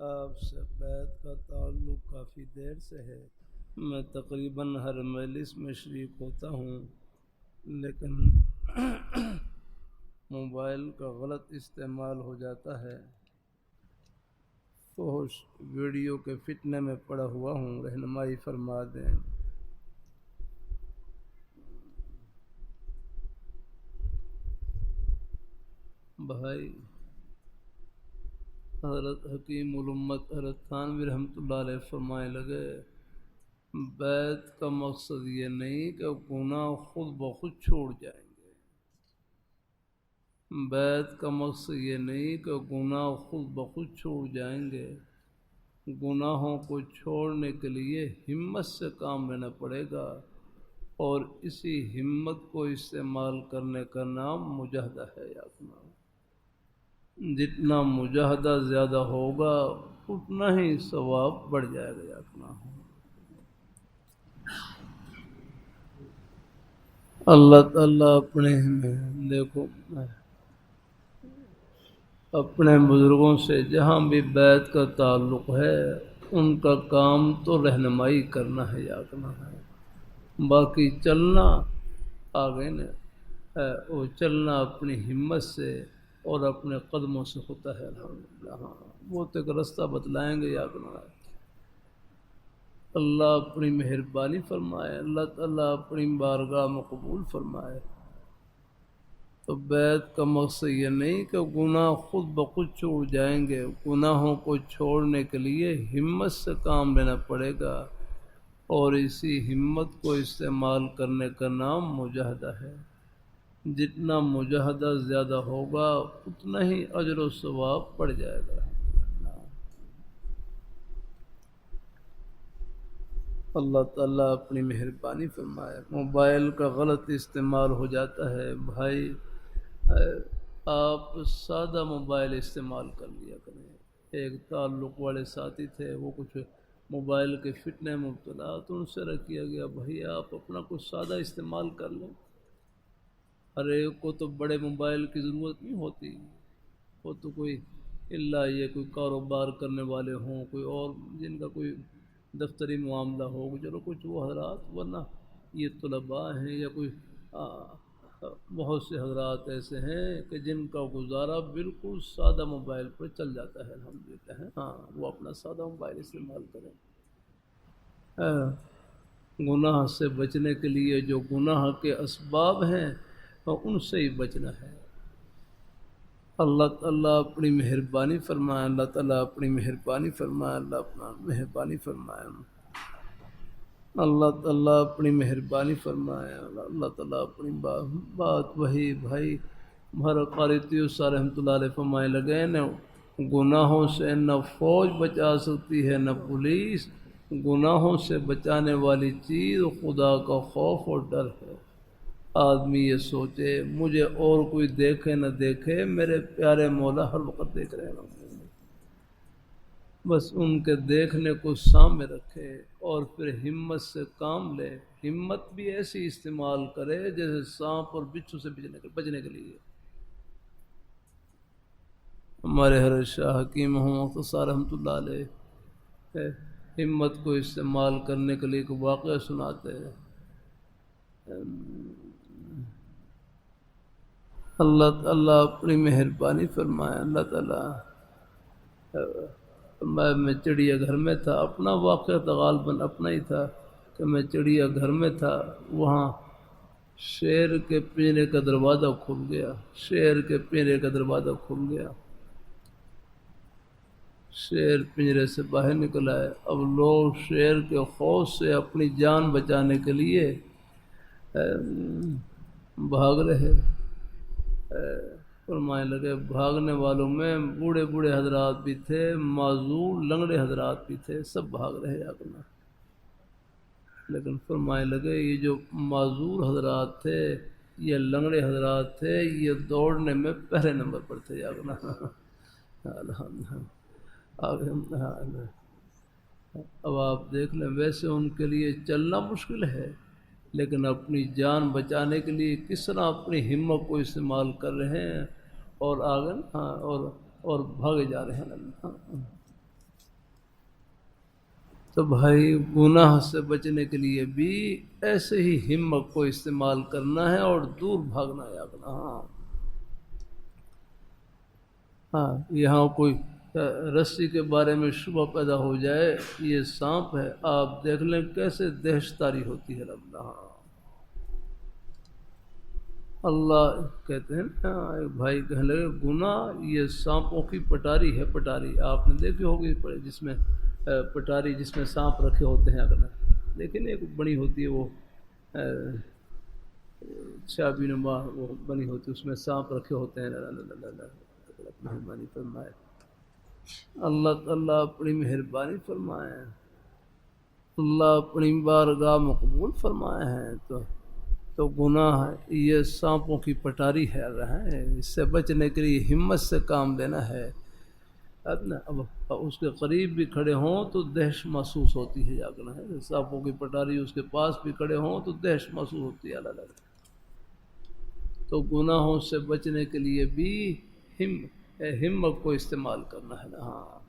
آپ سے بیت کا تعلق کافی دیر سے ہے۔ میں تقریباً ہر مجلس میں شریک ہوتا ہوں، لیکن موبائل کا غلط استعمال ہو جاتا ہے۔ فحش ویڈیو کے فتنے میں پڑا ہوا ہوں، رہنمائی فرما دیں۔ بھائی حضرت حکیم الامت حضرت تھانوی رحمۃ اللہ علیہ فرمائے لگے، بیت کا مقصد یہ نہیں کہ گناہ خود بخود چھوڑ جائیں گے۔ بیت کا مقصد یہ نہیں کہ گناہ خود بخود چھوڑ جائیں گے۔ گناہوں کو چھوڑنے کے لیے ہمت سے کام لینا پڑے گا، اور اسی ہمت کو استعمال کرنے کا نام مجاہدہ ہے۔ یا اپنا جتنا مجاہدہ زیادہ ہوگا اتنا ہی ثواب بڑھ جائے گا۔ یا اپنا اللہ تعالیٰ دیکھو اپنے بزرگوں سے جہاں بھی بیت کا تعلق ہے ان کا کام تو رہنمائی کرنا ہے، یا کرنا ہے۔ باقی چلنا آگے نے وہ چلنا اپنی ہمت سے اور اپنے قدموں سے ہوتا ہے۔ الحمدللہ ہاں وہ تو ایک راستہ بتلائیں گے۔ یا کرنا ہے اللہ اپنی مہربانی فرمائے، اللہ تعالیٰ اپنی بارگاہ میں قبول فرمائے۔ تو بیت کا مقصد یہ نہیں کہ گناہ خود بخود چھوڑ جائیں گے۔ گناہوں کو چھوڑنے کے لیے ہمت سے کام لینا پڑے گا، اور اسی ہمت کو استعمال کرنے کا نام مجاہدہ ہے۔ جتنا مجاہدہ زیادہ ہوگا اتنا ہی اجر و ثواب بڑھ جائے گا۔ اللہ تعالیٰ اپنی مہربانی فرمائے۔ موبائل کا غلط استعمال ہو جاتا ہے۔ بھائی آپ سادہ موبائل استعمال کر لیا کریں۔ ایک تعلق والے ساتھی تھے، وہ کچھ موبائل کے فتنے میں مبتلا، تو ان سے رکھ کیا گیا بھائی آپ اپنا کچھ سادہ استعمال کر لیں۔ ہر ایک کو تو بڑے موبائل کی ضرورت نہیں ہوتی، وہ تو کوئی اللہ یہ کوئی کاروبار کرنے والے ہوں، کوئی اور جن کا کوئی دفتری معاملہ ہو، چلو کچھ وہ حضرات، ورنہ یہ طلباء ہیں یا کوئی بہت سے حضرات ایسے ہیں کہ جن کا گزارا بالکل سادہ موبائل پر چل جاتا ہے۔ الحمدللہ ہاں وہ اپنا سادہ موبائل استعمال کریں۔ گناہ سے بچنے کے لیے جو گناہ کے اسباب ہیں ان سے ہی بچنا ہے۔ اللہ تعالیٰ اپنی مہربانی فرمائے، اللہ تعالیٰ اپنی مہربانی فرمائے، اللہ اپنا مہربانی فرمائے، اللہ تعالیٰ اپنی مہربانی فرمائے، اللہ تعالیٰ اپنی بات وہی بھائی ہمارا قاری طیوسا رحمۃ اللہ علیہ فرمائے لگے نہ گناہوں سے نہ فوج بچا سکتی ہے نہ پولیس، گناہوں سے بچانے والی چیز خدا کا خوف اور ڈر ہے۔ آدمی یہ سوچے مجھے اور کوئی دیکھے نہ دیکھے، میرے پیارے مولا ہر وقت دیکھ رہے ہیں، بس ان کے دیکھنے کو سامنے رکھے اور پھر ہمت سے کام لے۔ ہمت بھی ایسی استعمال کرے جیسے سانپ اور بچھو سے بچنے کے لیے۔ ہمارے حضرت شاہ حکیم محمد خصار رحمۃ اللہ علیہ ہمت کو استعمال کرنے کے لیے ایک واقعہ سناتے ہیں۔ اللہ تعالیٰ اپنی مہربانی فرمائے، اللہ تعالیٰ میں چڑیا گھر میں تھا، اپنا واقعہ تو غالباً اپنا ہی تھا کہ میں چڑیا گھر میں تھا، وہاں شیر کے پنجرے کا دروازہ کھل گیا، شیر کے پنجرے کا دروازہ کھل گیا، شیر پنجرے سے باہر نکل آئے۔ اب لوگ شیر کے خوف سے اپنی جان بچانے کے لیے بھاگ رہے، فرمانے لگے بھاگنے والوں میں بوڑھے بوڑھے حضرات بھی تھے، معذور لنگڑے حضرات بھی تھے، سب بھاگ رہے اپنا۔ لیکن فرمانے لگے یہ جو معذور حضرات تھے، یہ لنگڑے حضرات تھے، یہ دوڑنے میں پہلے نمبر پر تھے۔ اب آپ دیکھ لیں، ویسے ان کے لیے چلنا مشکل ہے، لیکن اپنی جان بچانے کے لیے کس طرح اپنی ہمت کو استعمال کر رہے ہیں اور آگے اور بھاگے جا رہے ہیں۔ تو بھائی گناہ سے بچنے کے لیے بھی ایسے ہی ہمت کو استعمال کرنا ہے اور دور بھاگنا ہے اپنا. ہاں ہاں یہاں کوئی رسی کے بارے میں شبہ پیدا ہو جائے یہ سانپ ہے، آپ دیکھ لیں کیسے دہشت طاری ہوتی ہے رب. ہاں اللہ کہتے ہیں نا، ایک بھائی کہنے لگے گناہ یہ سانپوں کی پٹاری ہے. پٹاری آپ نے دیکھی ہوگی جس میں پٹاری جس میں سانپ رکھے ہوتے ہیں اگر لیکن ایک بنی ہوتی ہے وہ چابی نما وہ بنی ہوتی ہے اس میں سانپ رکھے ہوتے ہیں. مہربانی فرمائے اللہ اللہ اپنی مہربانی فرمائے، اللہ اپنی بارگاہ مقبول فرمائے ہیں. تو گناہ یہ سانپوں کی پٹاری ہے، اس سے بچنے کے لیے ہمت سے کام لینا ہے. اب اس کے قریب بھی کھڑے ہوں تو دہشت محسوس ہوتی ہے. جاگنا ہے سانپوں کی پٹاری اس کے پاس بھی کھڑے ہوں تو دہشت محسوس ہوتی ہے. اللہ تو گناہوں سے بچنے کے لیے بھی ہمت کو استعمال کرنا ہے. ہاں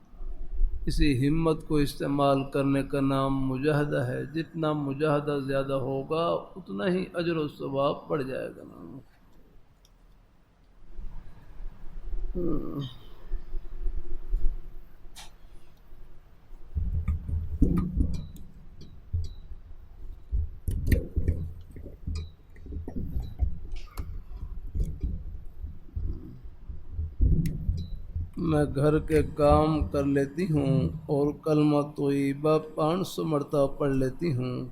اسی ہمت کو استعمال کرنے کا نام مجاہدہ ہے. جتنا مجاہدہ زیادہ ہوگا اتنا ہی اجر و ثواب بڑھ جائے گا. میں گھر کے کام کر لیتی ہوں اور کلمہ طیبہ 500 مرتبہ پڑھ لیتی ہوں،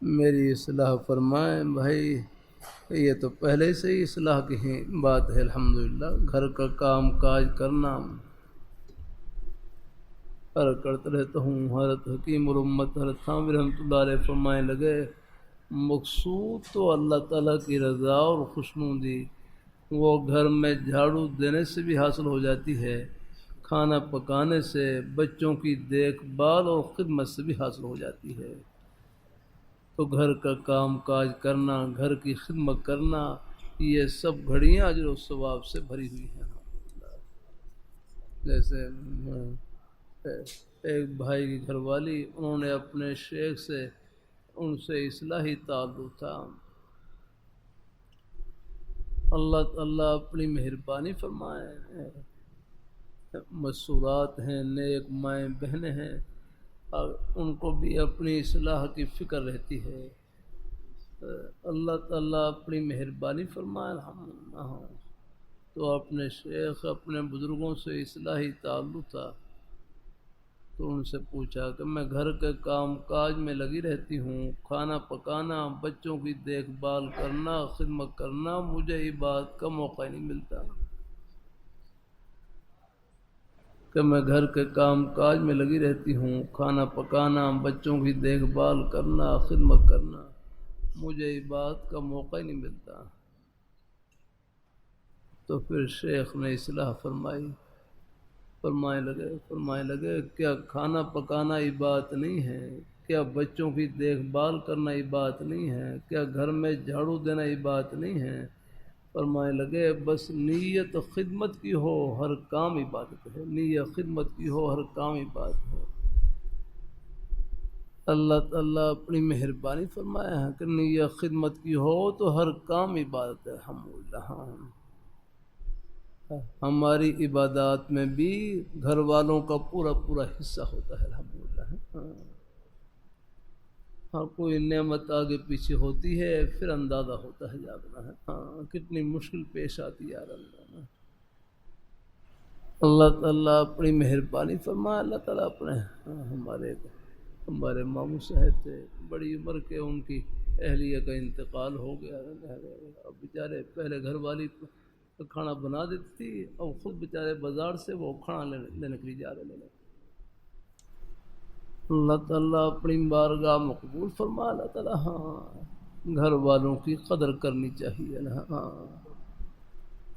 میری اصلاح فرمائیں. بھائی یہ تو پہلے سے ہی اصلاح کی ہی بات ہے. الحمدللہ گھر کا کام کاج کرنا کرتے رہتا ہوں. حضرت حکیم الامت حضرت تھانوی رحمۃ اللہ علیہ فرمائے لگے مقصود تو اللہ تعالیٰ کی رضا اور خوشنودی وہ گھر میں جھاڑو دینے سے بھی حاصل ہو جاتی ہے، کھانا پکانے سے، بچوں کی دیکھ بھال اور خدمت سے بھی حاصل ہو جاتی ہے. تو گھر کا کام کاج کرنا، گھر کی خدمت کرنا، یہ سب گھڑیاں اجر و ثواب سے بھری ہوئی ہیں. جیسے ایک بھائی کی گھر والی انہوں نے اپنے شیخ سے ان سے اصلاحی تعلق تھا. اللہ اپنی مہربانی فرمائے. مسورات ہیں، نیک مائیں بہنیں ہیں، اور ان کو بھی اپنی اصلاح کی فکر رہتی ہے. اللہ تعالیٰ اپنی مہربانی فرمائے. الحمدللہ تو اپنے شیخ اپنے بزرگوں سے اصلاحی تعلق تھا تو ان سے پوچھا کہ میں گھر کے کام کاج میں لگی رہتی ہوں، کھانا پکانا، بچوں کی دیکھ بھال کرنا، خدمت کرنا، مجھے عبادت کا موقع نہیں ملتا. کہ میں گھر کے کام کاج میں لگی رہتی ہوں، کھانا پکانا، بچوں کی دیکھ بھال کرنا، خدمت کرنا، مجھے عبادت کا موقع ہی نہیں ملتا. تو پھر شیخ نے اصلاح فرمائے لگے کیا کھانا پکانا عبادت نہیں ہے؟ کیا بچوں کی دیکھ بھال کرنا عبادت نہیں ہے؟ کیا گھر میں جھاڑو دینا عبادت نہیں ہے؟ فرمائے لگے بس نیت خدمت کی ہو ہر کام عبادت ہے. نیت خدمت کی ہو ہر کام عبادت ہے. اللہ اپنی مہربانی فرمایا ہے کہ نیت خدمت کی ہو تو ہر کام عبادت ہے. الحمدللہ ہماری عبادات میں بھی گھر والوں کا پورا حصہ ہوتا ہے. الحمدللہ ہاں کوئی نعمت آگے پیچھے ہوتی ہے پھر اندازہ ہوتا ہے. جاگنا ہے ہاں کتنی مشکل پیش آتی ہے. اللہ تعالیٰ اپنی مہربانی فرمائے. اللہ تعالیٰ اپنے ہمارے ماموں صاحب تھے، بڑی عمر کے ان کی اہلیہ کا انتقال ہو گیا. اب بیچارے پہلے گھر والی کھانا بنا دیتی تھی اور خود بیچارے بازار سے وہ کھانا لینے کے لیے جا رہے. اللہ تعالیٰ اپنی بارگاہ مقبول فرما. اللہ تعالیٰ ہاں گھر والوں کی قدر کرنی چاہیے. ہاں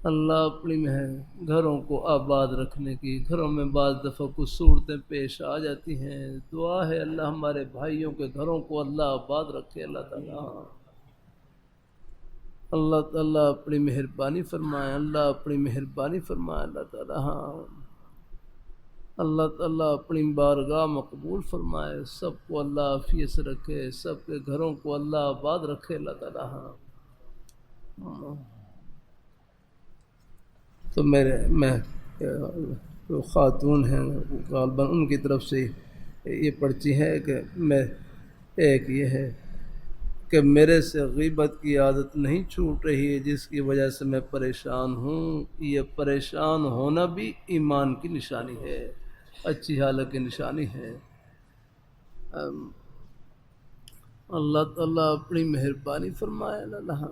اللہ اپنی گھروں کو آباد رکھنے کی، گھروں میں بعض دفعہ کچھ صورتیں پیش آ جاتی ہیں، دعا ہے اللہ ہمارے بھائیوں کے گھروں کو اللہ آباد رکھے. اللہ تعالیٰ اپنی مہربانی فرمائے. اللہ اپنی مہربانی فرمائے. اللہ تعالیٰ ہاں اللہ تعالیٰ اپنی بارگاہ مقبول فرمائے، سب کو اللہ عافیت سے رکھے، سب کے گھروں کو اللہ آباد رکھے اللہ تعالیٰ۔ ہاں تو میں جو خاتون ہیں غالباً ان کی طرف سے یہ پرچی ہے کہ میں ایک یہ ہے کہ میرے سے غیبت کی عادت نہیں چھوٹ رہی ہے، جس کی وجہ سے میں پریشان ہوں۔ یہ پریشان ہونا بھی ایمان کی نشانی ہے، اچھی حالت کی نشانی ہے۔ اللہ تعالیٰ اپنی مہربانی فرمائے اللہ،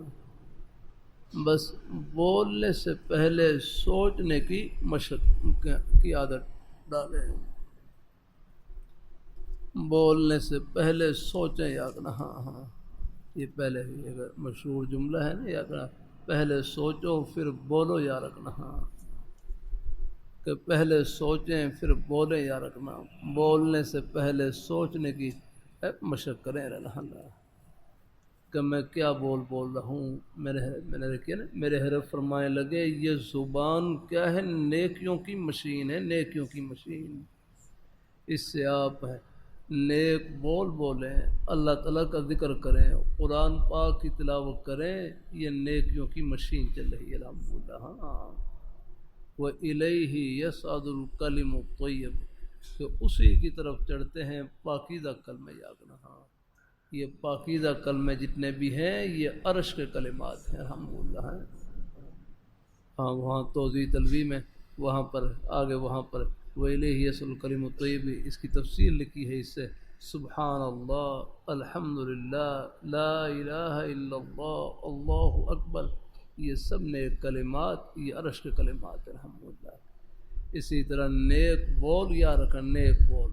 بس بولنے سے پہلے سوچنے کی مشق کی عادت ڈالیں، بولنے سے پہلے سوچیں یا کرنا۔ ہاں یہ پہلے ہی اگر مشہور جملہ ہے نا، یا کرنا پہلے سوچو پھر بولو یا رکھنا۔ ہاں کہ پہلے سوچیں پھر بولیں یا رکھنا، بولنے سے پہلے سوچنے کی مشق کریں اللہ کہ میں کیا بول رہا ہوں۔ میں نے رکھے نا، میرے حرف فرمائے لگے یہ زبان کیا ہے، نیکیوں کی مشین ہے، نیکیوں کی مشین۔ اس سے آپ ہے نیک بولیں، اللہ تعالیٰ کا ذکر کریں، قرآن پاک کی تلاوت کریں، یہ نیکیوں کی مشین چل رہی ہے الحمدللہ۔ ہاں وَإِلَيْهِ يَصْعَدُ الْكَلِمُ الطَّيِّبُ، کہ اسی کی طرف چڑھتے ہیں پاکیزہ کلمے یاگنا۔ ہاں یہ پاکیزہ کلمے جتنے بھی ہیں یہ عرش کے کلمات ہیں الحمدللہ۔ ہاں وہاں توضیح تلوی میں وہاں پر آگے وہاں پر وَإِلَيْهِ يَصْعَدُ الْكَلِمُ الطَّيِّبُ اس کی تفسیر لکھی ہے، اس سے سبحان اللہ، الحمدللہ، لا الہ الا اللہ، اللہ اکبر، یہ سب نیک کلمات، یہ عرش کے کلمات ہیں الحمدللہ۔ اسی طرح نیک بول یا رکھن، نیک بول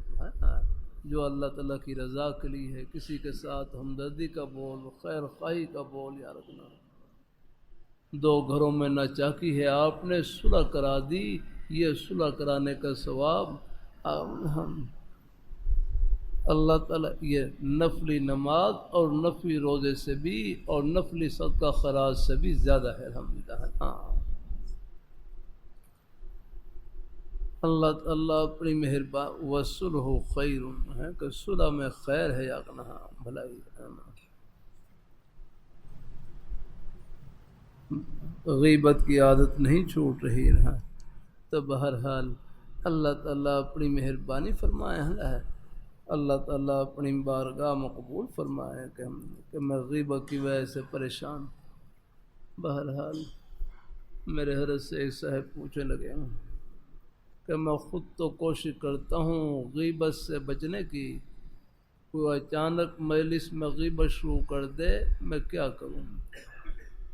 جو اللہ تعالیٰ کی رضا کے لیے ہے، کسی کے ساتھ ہمدردی کا بول، خیر خواہی کا بول یا رکھنا۔ دو گھروں میں ناچاکی ہے، آپ نے صلح کرا دی، یہ صلح کرانے کا ثواب اللہ تعالیٰ یہ نفلی نماز اور نفلی روزے سے بھی اور نفلی صدقہ خراج سے بھی زیادہ ہے الحمدللہ۔ ہاں اللہ اپنی مہربان وصلح خیر ہے کہ صلح میں خیر ہے یا بھلائی۔ غیبت کی عادت نہیں چھوٹ رہی ہے، تو بہرحال اللہ تعالیٰ اپنی مہربانی فرمائے ہے، اللہ تعالیٰ اپنی بارگاہ مقبول فرمائے کہ میں غیبت کی وجہ سے پریشان۔ بہرحال میرے حضرت سے ایک صاحب پوچھنے لگے کہ میں خود تو کوشش کرتا ہوں غیبت سے بچنے کی، کوئی اچانک مجلس میں غیبت شروع کر دے میں کیا کروں؟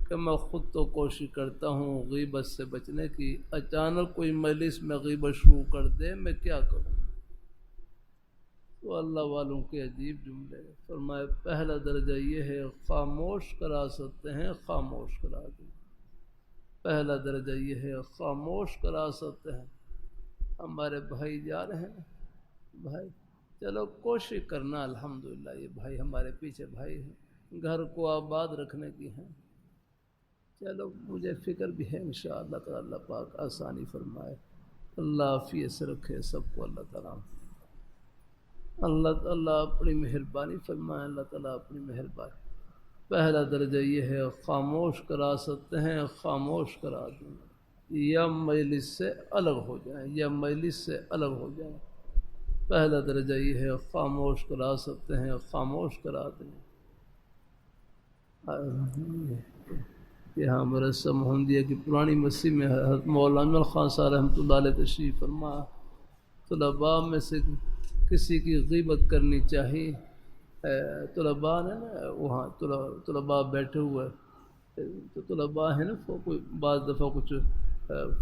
کہ میں خود تو کوشش کرتا ہوں غیبت سے بچنے کی، اچانک کوئی مجلس میں غیبت شروع کر دے میں کیا کروں؟ تو اللہ والوں کے عجیب جملے فرمائے، پہلا درجہ یہ ہے خاموش کرا سکتے ہیں، خاموش کرا دیں۔ پہلا درجہ یہ ہے خاموش کرا سکتے ہیں۔ ہمارے بھائی جا رہے ہیں، بھائی چلو کوشش کرنا الحمدللہ، یہ بھائی ہمارے پیچھے بھائی ہیں، گھر کو آباد رکھنے کی ہیں، چلو مجھے فکر بھی ہے انشاءاللہ تعالی اللہ پاک آسانی فرمائے، اللہ عافیت سے رکھے سب کو اللہ تعالیٰ، اللہ تعالیٰ اپنی مہربانی فرمائے، اللہ تعالیٰ اپنی مہربانی۔ پہلا درجہ یہ ہے خاموش کرا سکتے ہیں، خاموش کرا دیں، یا مجلس سے الگ ہو جائیں، یا مجلس سے الگ ہو جائیں۔ پہلا درجہ یہ ہے خاموش کرا سکتے ہیں، خاموش کرا دیں۔ یہاں مرسہ محمدیہ کی پرانی مسجد میں حضرت مولانا خان صاحب رحمۃ اللہ علیہ تشریف فرما، طلباء میں سے کسی کی غیبت کرنی چاہیے، طلباء نے نا وہاں طلباء بیٹھے ہوئے، تو طلباء ہیں نا کوئی بعض دفعہ کچھ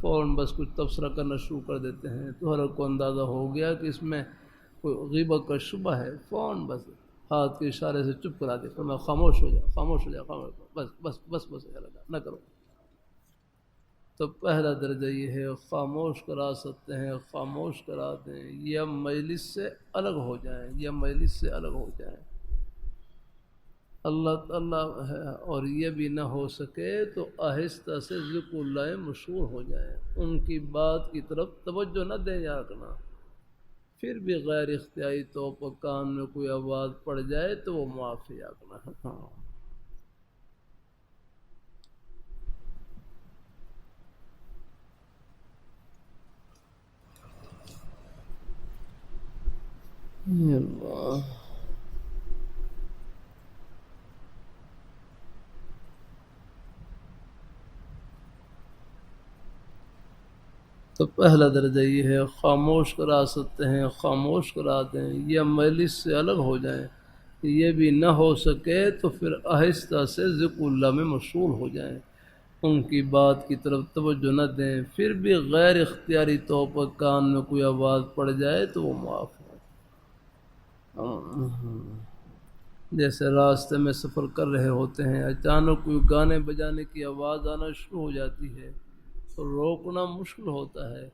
فوراً بس کچھ تبصرہ کرنا شروع کر دیتے ہیں، تو ہر کو اندازہ ہو گیا کہ اس میں کوئی غیبت کا شبہ ہے، فوراً بس ہاتھ کے اشارے سے چپ کرا دے، میں خاموش ہو جاؤ، خاموش ہو جاؤ، خاموش ہو جاؤ، بس نہ کرو۔ تو پہلا درجہ یہ ہے خاموش کرا سکتے ہیں، خاموش کرا دیں، یا مجلس سے الگ ہو جائیں، یا مجلس سے الگ ہو جائیں۔ اللہ تعالیٰ ہے، اور یہ بھی نہ ہو سکے تو آہستہ سے ذکر اللہ مشہور ہو جائیں، ان کی بات کی طرف توجہ نہ دیں یا رکھنا، پھر بھی غیر اختیاری طور پر کان میں کوئی آواز پڑ جائے تو وہ معافی آگنا ہے. ہاں یا اللہ. تو پہلا درجہ یہ ہے خاموش کرا سکتے ہیں خاموش کرا دیں، یا مجلس سے الگ ہو جائیں. یہ بھی نہ ہو سکے تو پھر آہستہ سے ذکر اللہ میں مشغول ہو جائیں، ان کی بات کی طرف توجہ نہ دیں. پھر بھی غیر اختیاری طور پر کان میں کوئی آواز پڑ جائے تو وہ معاف ہے. جیسے راستے میں سفر کر رہے ہوتے ہیں، اچانک کوئی گانے بجانے کی آواز آنا شروع ہو جاتی ہے تو روکنا مشکل ہوتا ہے،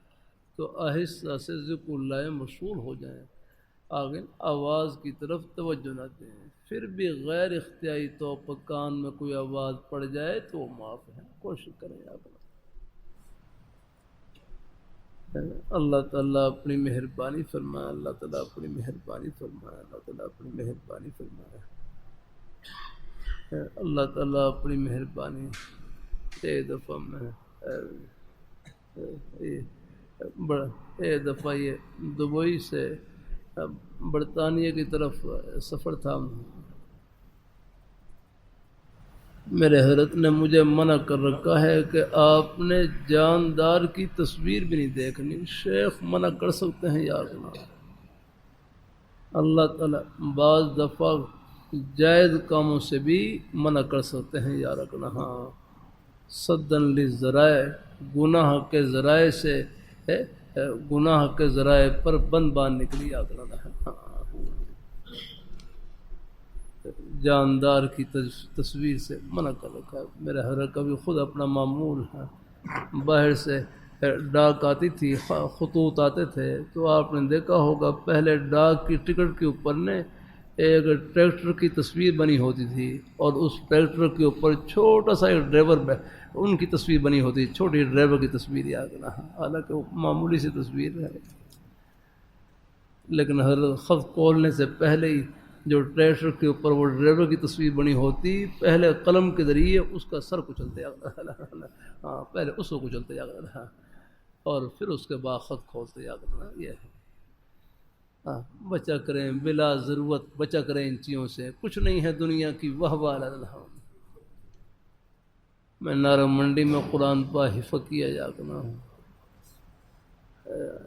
تو آہستہ سے ذکر اللہ میں مشغول ہو جائیں، آگے آواز کی طرف توجہ نہ دیں. پھر بھی غیر اختیاری طور پر کان میں کوئی آواز پڑ جائے تو وہ معاف ہے. کوشش کریں آپ. اللہ تعالیٰ اپنی مہربانی فرمائے، اللہ تعالیٰ اپنی مہربانی فرمائے، اللہ تعالیٰ اپنی مہربانی فرمائے. اللہ تعالیٰ اپنی مہربانی. ایک دفعہ میں ایک دفعہ یہ دبئی سے برطانیہ کی طرف سفر تھا. میرے حضرت نے مجھے منع کر رکھا ہے کہ آپ نے جاندار کی تصویر بھی نہیں دیکھنی. شیخ منع کر سکتے ہیں یا اللہ. اللہ تعالیٰ بعض دفعہ جائز کاموں سے بھی منع کر سکتے ہیں یا رکھنا. ہاں صدن للذرائع، گناہ کے ذرائع سے گناہ کے ذرائع پر بند باندھ نکلی یا کرنا. ہاں جاندار کی تصویر سے منع کر رکھا ہے. میرے حضرت کا بھی خود اپنا معمول ہے. باہر سے ڈاک آتی تھی، خطوط آتے تھے، تو آپ نے دیکھا ہوگا پہلے ڈاک کی ٹکٹ کے اوپر نے ایک ٹریکٹر کی تصویر بنی ہوتی تھی، اور اس ٹریکٹر کے اوپر چھوٹا سا ایک ڈرائیور ان کی تصویر بنی ہوتی تھی، چھوٹی ڈرائیور کی تصویر یاد رہا. حالانکہ وہ معمولی سی تصویر ہے، لیکن حضرت خط کھولنے سے پہلے ہی جو ٹریکٹر کے اوپر وہ ڈرائیور کی تصویر بنی ہوتی، پہلے قلم کے ذریعے اس کا سر کچلتے ہاں پہلے اس کو کچلتے جا رہا، اور پھر اس کے بعد خط کھولتے جا رہا. یہ ہے. ہاں بچا کریں، بلا ضرورت بچا کریں ان چیزوں سے. کچھ نہیں ہے دنیا کی واہ واہ اللہ. میں نارا منڈی میں قرآن پا حفظ کیا جا کرنا ہوں.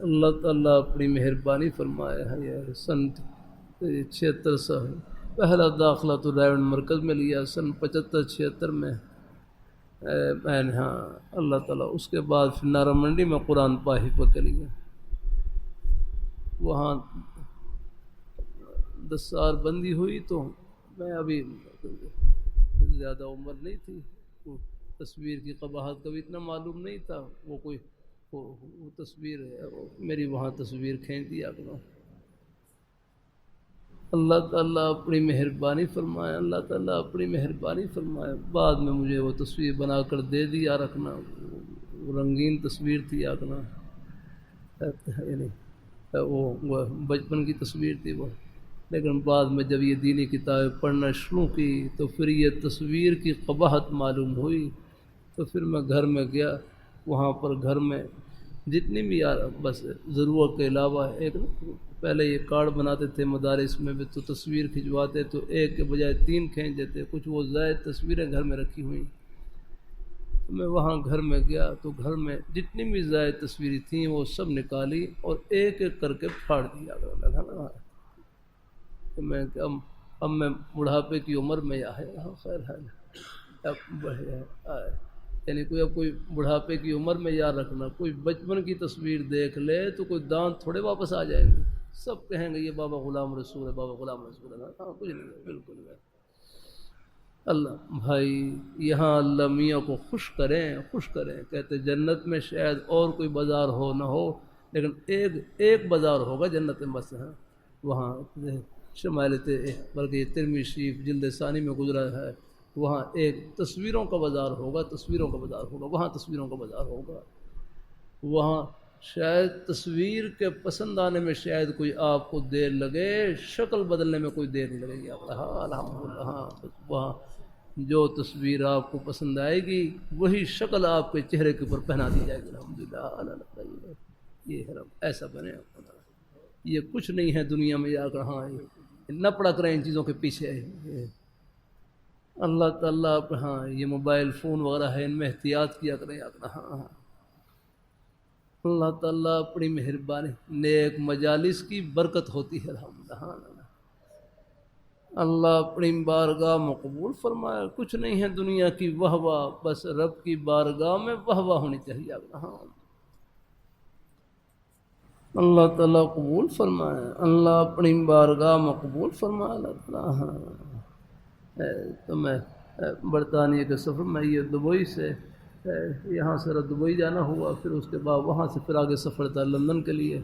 اللہ تعالیٰ اپنی مہربانی فرمائے ہے. یہ سن 76 سے پہلا داخلہ تو ڈائیونڈ مرکز میں لیا سن 75-76 میں. میں نے ہاں اللہ تعالیٰ اس کے بعد پھر نارا منڈی میں قرآن پا حفظ کے لیے وہاں 10 سال بندی ہوئی. تو میں ابھی زیادہ عمر نہیں تھی، تصویر کی قباحت کبھی اتنا معلوم نہیں تھا. وہ کوئی وہ تصویر ہے، میری وہاں تصویر کھینچ دیا کرو. اللہ تعالیٰ اپنی مہربانی فرمائے، اللہ تعالیٰ اپنی مہربانی فرمائے. بعد میں مجھے وہ تصویر بنا کر دے دیا رکھنا. وہ رنگین تصویر تھی آکنا، یعنی وہ بچپن کی تصویر تھی وہ. لیکن بعد میں جب یہ دینی کتابیں پڑھنا شروع کی تو پھر یہ تصویر کی قباحت معلوم ہوئی. تو پھر میں گھر میں گیا، وہاں پر گھر میں جتنی بھی بس ضرورت کے علاوہ ایک پہلے یہ کارڈ بناتے تھے مدارس میں بھی، تو تصویر کھنچواتے تو ایک کے بجائے 3 کھینچ دیتے. کچھ وہ زائد تصویریں گھر میں رکھی ہوئیں. میں وہاں گھر میں گیا تو گھر میں جتنی بھی زائد تصویریں تھیں وہ سب نکالی اور ایک ایک کر کے پھاڑ دیا. تو میں کہ اب میں بڑھاپے کی عمر میں آیا. خیر ہے اب بڑھے آئے، یعنی کوئی بڑھاپے کی عمر میں یاد رکھنا، کوئی بچپن کی تصویر دیکھ لے تو کوئی دانت تھوڑے واپس آ جائیں گے. سب کہیں گے یہ بابا غلام رسول ہے، بابا غلام رسول ہے. ہاں کچھ نہیں ہے، بالکل نہیں. اللہ بھائی یہاں اللہ میاں کو خوش کریں. کہتے جنت میں شاید اور کوئی بازار ہو نہ ہو، لیکن ایک بازار ہوگا جنت میں بس. ہے وہاں شمائل بلکہ یہ ترمذی شریف جلد ثانی میں گزرا ہے. وہاں ایک تصویروں کا بازار ہوگا، وہاں تصویروں کا بازار ہوگا. وہاں شاید تصویر کے پسند آنے میں شاید کوئی آپ کو دیر لگے، شکل بدلنے میں کوئی دیر نہیں لگے گی آپ کو۔ ہاں الحمدللہ، ہاں وہاں جو تصویر آپ کو پسند آئے گی وہی شکل آپ کے چہرے کے اوپر پہنا دی جائے گی۔ الحمدللہ اللہ یہ ہے رب، ایسا بنے آپ۔ یہ کچھ نہیں ہے دنیا میں جا کر ہاں نہ پڑا کریں ان چیزوں کے پیچھے۔ اللہ تعالیٰ ہاں یہ موبائل فون وغیرہ ہے ان میں احتیاط کیا کریں آپ۔ ہاں ہاں اللہ تعالیٰ اپنی مہربانی، نیک مجالس کی برکت ہوتی ہے الحمدللہ۔ اللہ اپنی بارگاہ مقبول فرمائے۔ کچھ نہیں ہے دنیا کی واہ واہ، بس رب کی بارگاہ میں واہ واہ ہونی چاہیے۔ ہاں اللہ تعالیٰ قبول فرمائے، اللہ اپنی بارگاہ مقبول فرمائے اللہ تعالیٰ۔ ہاں تو میں برطانیہ کے سفر میں یہ دبئی سے یہاں سے دبئی جانا ہوا، پھر اس کے بعد وہاں سے پھر آگے سفر تھا لندن کے لیے۔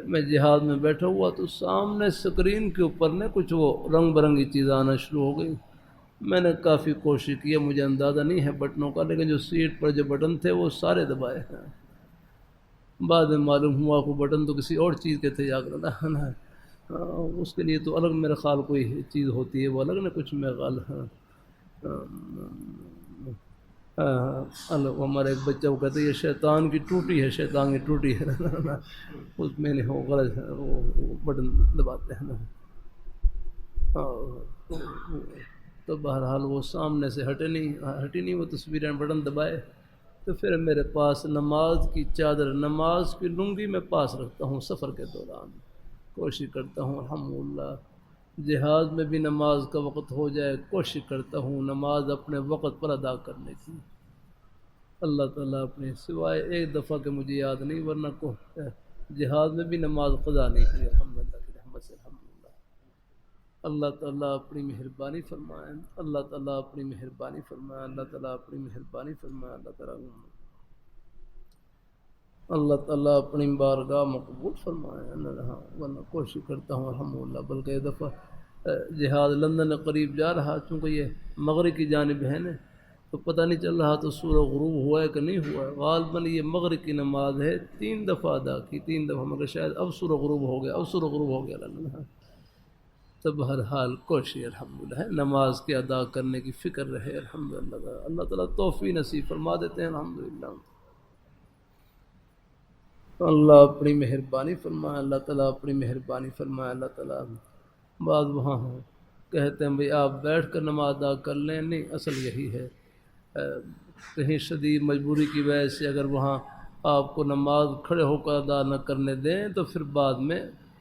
میں جہاز میں بیٹھا ہوا تو سامنے اسکرین کے اوپر نے کچھ وہ رنگ برنگی چیزیں آنا شروع ہو گئی۔ میں نے کافی کوشش کی، مجھے اندازہ نہیں ہے بٹنوں کا، لیکن جو سیٹ پر جو بٹن تھے وہ سارے دبائے ہیں۔ بعد میں معلوم ہوا کہ بٹن تو کسی اور چیز کے تھے، جا کر اس کے لیے تو الگ میرے خیال کوئی چیز ہوتی ہے، وہ الگ نہ کچھ میرے خیال۔ ہمارا ایک بچہ وہ کہتے ہیں یہ شیطان کی ٹوٹی ہے، شیطان کی ٹوٹی ہے اس میں نہیں، وہ غلط ہے، وہ بٹن دباتے ہیں نا۔ تو بہرحال وہ سامنے سے ہٹی نہیں وہ تصویریں، بٹن دبائے۔ تو پھر میرے پاس نماز کی چادر، نماز کی لنگی میں پاس رکھتا ہوں سفر کے دوران، کوشش کرتا ہوں الحمدللہ جہاز میں بھی نماز کا وقت ہو جائے، کوشش کرتا ہوں نماز اپنے وقت پر ادا کرنے کی۔ اللہ تعالیٰ اپنے سوائے ایک دفعہ کہ مجھے یاد نہیں، ورنہ کو جہاز میں بھی نماز قضا نہیں کی الحمدللہ کی رحمت سے۔ الحمدللہ اللہ تعالیٰ اپنی مہربانی فرمائے، اللہ تعالیٰ اپنی مہربانی فرمائے، اللہ تعالیٰ اپنی مہربانی فرمائے، اللہ تعالیٰ اپنی بارگاہ مقبول فرمائے۔ ورنہ کوشش کرتا ہوں الحمدللہ، بلکہ ایک دفعہ جہاز لندن کے قریب جا رہا، چونکہ یہ مغرب کی جانب ہے نا، تو پتہ نہیں چل رہا تو سورج غروب ہوا ہے کہ نہیں ہوا ہے۔ غالباً یہ مغرب کی نماز ہے، 3 دفعہ ادا کی، 3 دفعہ، مگر شاید اب سورج غروب ہو گیا، اب سورج غروب ہو گیا اللہ۔ تو بہرحال کوشش الحمدللہ ہے نماز کے ادا کرنے کی فکر رہے الحمدللہ۔ اللہ تعالیٰ توفیق نصیب فرما دیتے ہیں الحمدللہ۔ اللہ اپنی مہربانی فرمائے، اللہ تعالیٰ اپنی مہربانی فرمائے، اللہ تعالیٰ۔ بعض وہاں کہتے ہیں بھئی آپ بیٹھ کر نماز ادا کر لیں، نہیں اصل یہی ہے، کہیں شدید مجبوری کی وجہ سے اگر وہاں آپ کو نماز کھڑے ہو کر ادا نہ کرنے دیں تو پھر بعد میں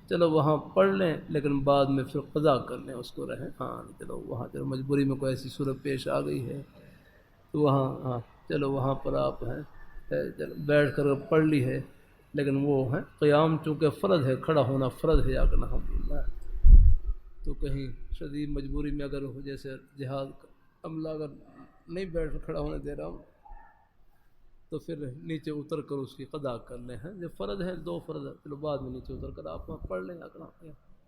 چلو وہاں پڑھ لیں، لیکن بعد میں پھر قضا کر لیں، اس کو رہیں۔ ہاں چلو وہاں چلو مجبوری میں کوئی ایسی صورت پیش آ گئی ہے تو وہاں ہاں چلو وہاں پر آپ ہیں چلو بیٹھ کر پڑھ لی ہے، لیکن وہ ہے قیام چونکہ فرض ہے، کھڑا ہونا فرض ہے اگر الحمدللہ۔ تو کہیں شدید مجبوری میں اگر ہو، جیسے جہاد عملہ اگر نہیں بیٹھ کھڑا ہونے دے رہا ہوں تو پھر نیچے اتر کر اس کی قضا کر لیں ہیں، جو فرض ہیں 2 فرض ہے، چلو بعد میں نیچے اتر کر آپ وہاں پڑھ لیں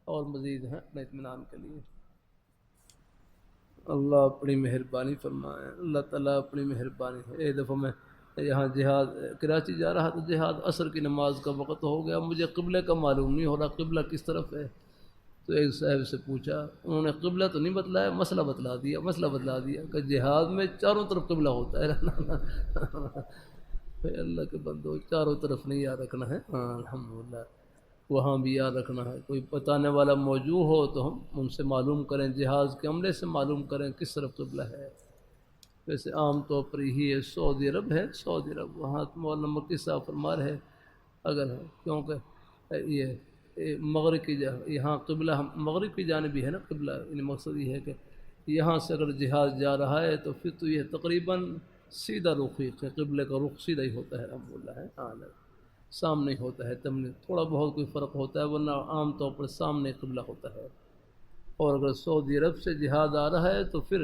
اور مزید ہیں اپنے اطمینان کے لیے۔ اللہ اپنی مہربانی فرمائے، اللہ تعالیٰ اپنی مہربانی ہے۔ ایک دفعہ میں یہاں جہاد کراچی جا رہا تو جہاد عصر کی نماز کا وقت ہو گیا، مجھے قبلے کا معلوم نہیں ہو رہا، قبلہ کس طرف ہے۔ تو ایک صاحب سے پوچھا، انہوں نے قبلہ تو نہیں بتلایا، مسئلہ بتلا دیا کہ جہاد میں چاروں طرف قبلہ ہوتا ہے۔ اللہ کے بندو چاروں طرف نہیں یاد رکھنا ہے، ہاں الحمدللہ وہاں بھی یاد رکھنا ہے۔ کوئی بتانے والا موجود ہو تو ہم ان سے معلوم کریں، جہاز کے عملے سے معلوم کریں کس طرف قبلہ ہے۔ ویسے عام طور پر یہی ہے، سعودی عرب ہے، سعودی عرب، وہاں مولانا مکی صاحب فرما رہے اگر ہے، کیونکہ یہ مغرب کی یہاں قبلہ مغرب کی جانب ہی ہے نا قبلہ، یعنی مقصد یہ ہے کہ یہاں سے اگر جہاز جا رہا ہے تو پھر تو یہ تقریباً سیدھا رخ ہی قبلے کا رخ سیدھا ہی ہوتا ہے الحمدللہ ہے، سامنے ہی ہوتا ہے، تم تھوڑا بہت کوئی فرق ہوتا ہے، ورنہ عام طور پر سامنے قبلہ ہوتا ہے۔ اور اگر سعودی عرب سے جہاد آ رہا ہے تو پھر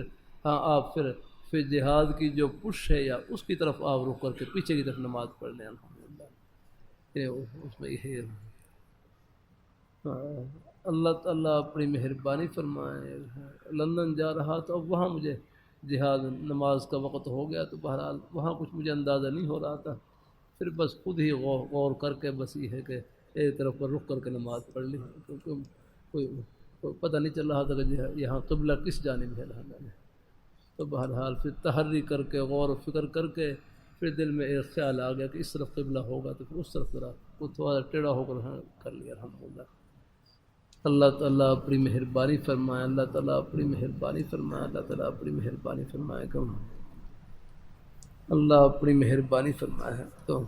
ہاں آپ پھر جہاد کی جو پش ہے یا اس کی طرف آپ رک کر کے پیچھے کی طرف نماز پڑھ لیں الحمدللہ، اس میں یہ اللہ تعالیٰ اپنی مہربانی فرمائے۔ لندن جا رہا تو اب وہاں مجھے جہاد نماز کا وقت ہو گیا تو بہرحال وہاں کچھ مجھے اندازہ نہیں ہو رہا تھا، پھر بس خود ہی غور کر کے بس یہ ہے کہ ایک طرف پر رخ کر کے نماز پڑھ لی، کیونکہ کوئی پتہ نہیں چل رہا تھا کہ یہاں قبلہ کس جانب ہے رہنا ہے۔ تو بہرحال پھر تحری کر کے غور و فکر کر کے پھر دل میں ایک خیال آ گیا کہ اس طرف قبلہ ہوگا تو پھر اس طرف ذرا وہ تھوڑا ٹیڑھا ہو کر لیا الحمدللہ۔ اللہ تعالیٰ اپنی مہربانی فرمائے، اللہ تعالیٰ اپنی مہربانی فرمائے، اللہ تعالیٰ اپنی مہربانی فرمائے، کم اللہ اپنی مہربانی فرمائے۔ تو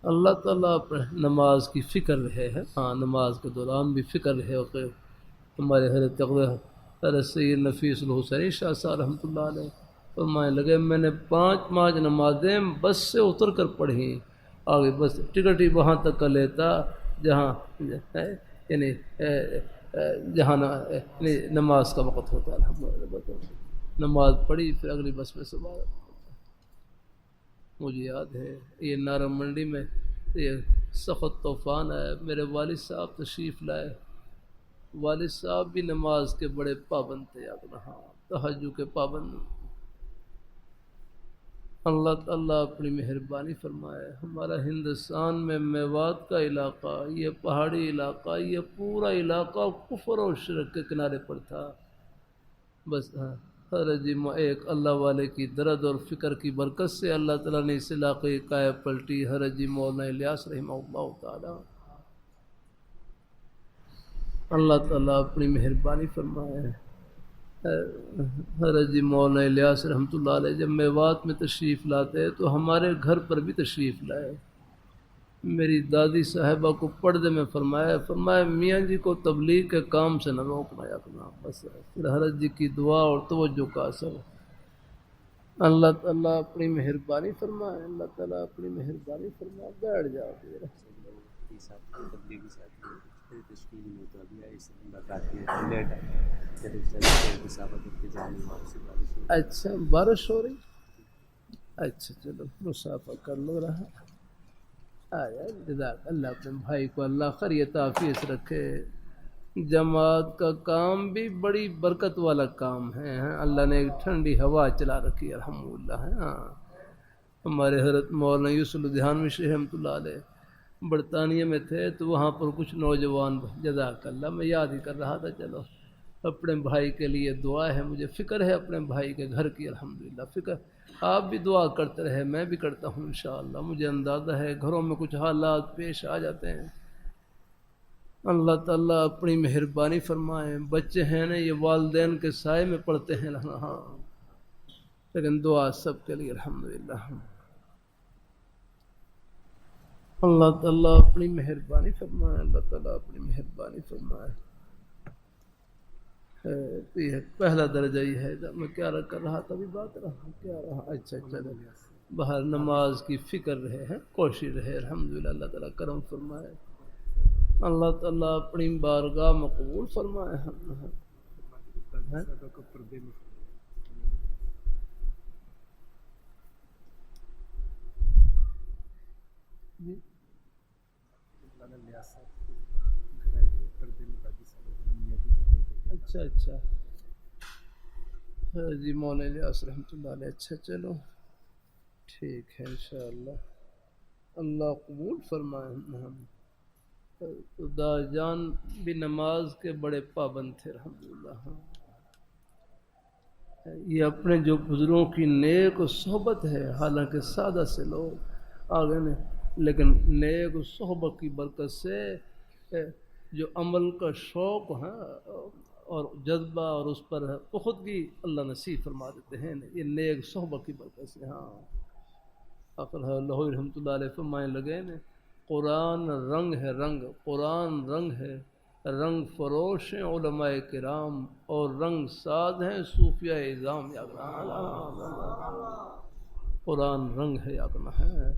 اللہ تعالیٰ نماز کی فکر رہے ہے، ہاں نماز کے دوران بھی فکر رہے کہ ہمارے حضرت سید نفیس الحسینی شاہ صاحب رحمۃ اللہ علیہ فرمانے لگے میں نے 5 نمازیں بس سے اتر کر پڑھی، آگے بس ٹکٹ ہی وہاں تک کا لیتا جہاں یعنی جہاں نماز کا وقت ہوتا ہے، نماز پڑھی پھر اگلی بس میں صبح۔ مجھے یاد ہے یہ نارا منڈی میں یہ سخت طوفان آیا، میرے والد صاحب تشریف لائے، والد صاحب بھی نماز کے بڑے پابند تھے، ہاں تہجد کے پابند۔ اللہ تعالیٰ اپنی مہربانی فرمائے، ہمارا ہندوستان میں میوات کا علاقہ، یہ پہاڑی علاقہ، یہ پورا علاقہ کفر اور شرک کے کنارے پر تھا، بس حضرت جی ایک اللہ والے کی درد اور فکر کی برکت سے اللہ تعالیٰ نے اس علاقے کی کایا پلٹی۔ حضرت جی مولانا الیاس رحمہ اللہ تعالیٰ، اللہ تعالیٰ اپنی مہربانی فرمائے۔ حضرت جی مولانا الیاس رحمۃ اللہ علیہ جب میوات میں تشریف لاتے تو ہمارے گھر پر بھی تشریف لائے، میری دادی صاحبہ کو پردے میں فرمایا میاں جی کو تبلیغ کے کام سے نہ روکنا یا کرنا، بس پھر حضرت جی کی دعا اور توجہ کا اثر۔ اللہ تعالیٰ اپنی مہربانی فرمائے، اللہ تعالیٰ اپنی مہربانی فرمائے۔ بیٹھ جاؤ میرا اچھا بارش ہو رہی، اچھا چلو مسافہ کر لو رہا آیا۔ جزاک اللہ، اپنے بھائی کو اللہ خیریت عافیت رکھے۔ جماعت کا کام بھی بڑی برکت والا کام ہے، اللہ نے ایک ٹھنڈی ہوا چلا رکھی ہے الحمدللہ۔ ہاں ہمارے حضرت مولانا یوسف الدھیانوی شیخ رحمۃ اللہ علیہ برطانیہ میں تھے تو وہاں پر کچھ نوجوان، جزاک اللہ، میں یاد ہی کر رہا تھا، چلو اپنے بھائی کے لیے دعا ہے، مجھے فکر ہے اپنے بھائی کے گھر کی الحمدللہ، فکر آپ بھی دعا کرتے رہے، میں بھی کرتا ہوں انشاءاللہ۔ مجھے اندازہ ہے گھروں میں کچھ حالات پیش آ جاتے ہیں، اللہ تعالیٰ اپنی مہربانی فرمائے۔ بچے ہیں نا یہ والدین کے سائے میں پڑھتے ہیں، ہاں لیکن دعا سب کے لیے الحمدللہ۔ اللہ تعالیٰ اپنی مہربانی فرمائے، اللہ تعالیٰ اپنی مہربانی فرمائے۔ یہ پہلا درجہ یہ ہے، میں کیا کر رہا تھا ابھی بات رہا کیا رہا، اچھا چلو باہر نماز کی فکر رہے ہیں، کوشش رہے الحمدللہ، اللہ تعالیٰ کرم فرمائے، اللہ تعالیٰ اپنی بارگاہ میں قبول فرمائے۔ اچھا اچھا جی مولانا الیاس رحمۃ اللہ علیہ، اچھا چلو ٹھیک ہے انشاءاللہ، اللہ قبول فرمائے۔ خدا جان بھی نماز کے بڑے پابند تھے الحمدللہ۔ یہ اپنے جو بزرگوں کی نیک و صحبت ہے، حالانکہ سادہ سے لوگ آگے نہیں، لیکن نیک و صحبت کی برکت سے جو عمل کا شوق ہے اور جذبہ اور اس پر پختگی اللہ نصیب فرما دیتے ہیں، یہ نیک صحبت کی برکت سے۔ ہاں آخر لاہوری رحمۃ اللہ علیہ فرمانے لگے نا، قرآن رنگ ہے، رنگ قرآن رنگ ہے، رنگ فروش ہیں علماء کرام اور رنگ ساز ہیں صوفیاء اعظام۔ قرآن رنگ ہے، یادنا ہے۔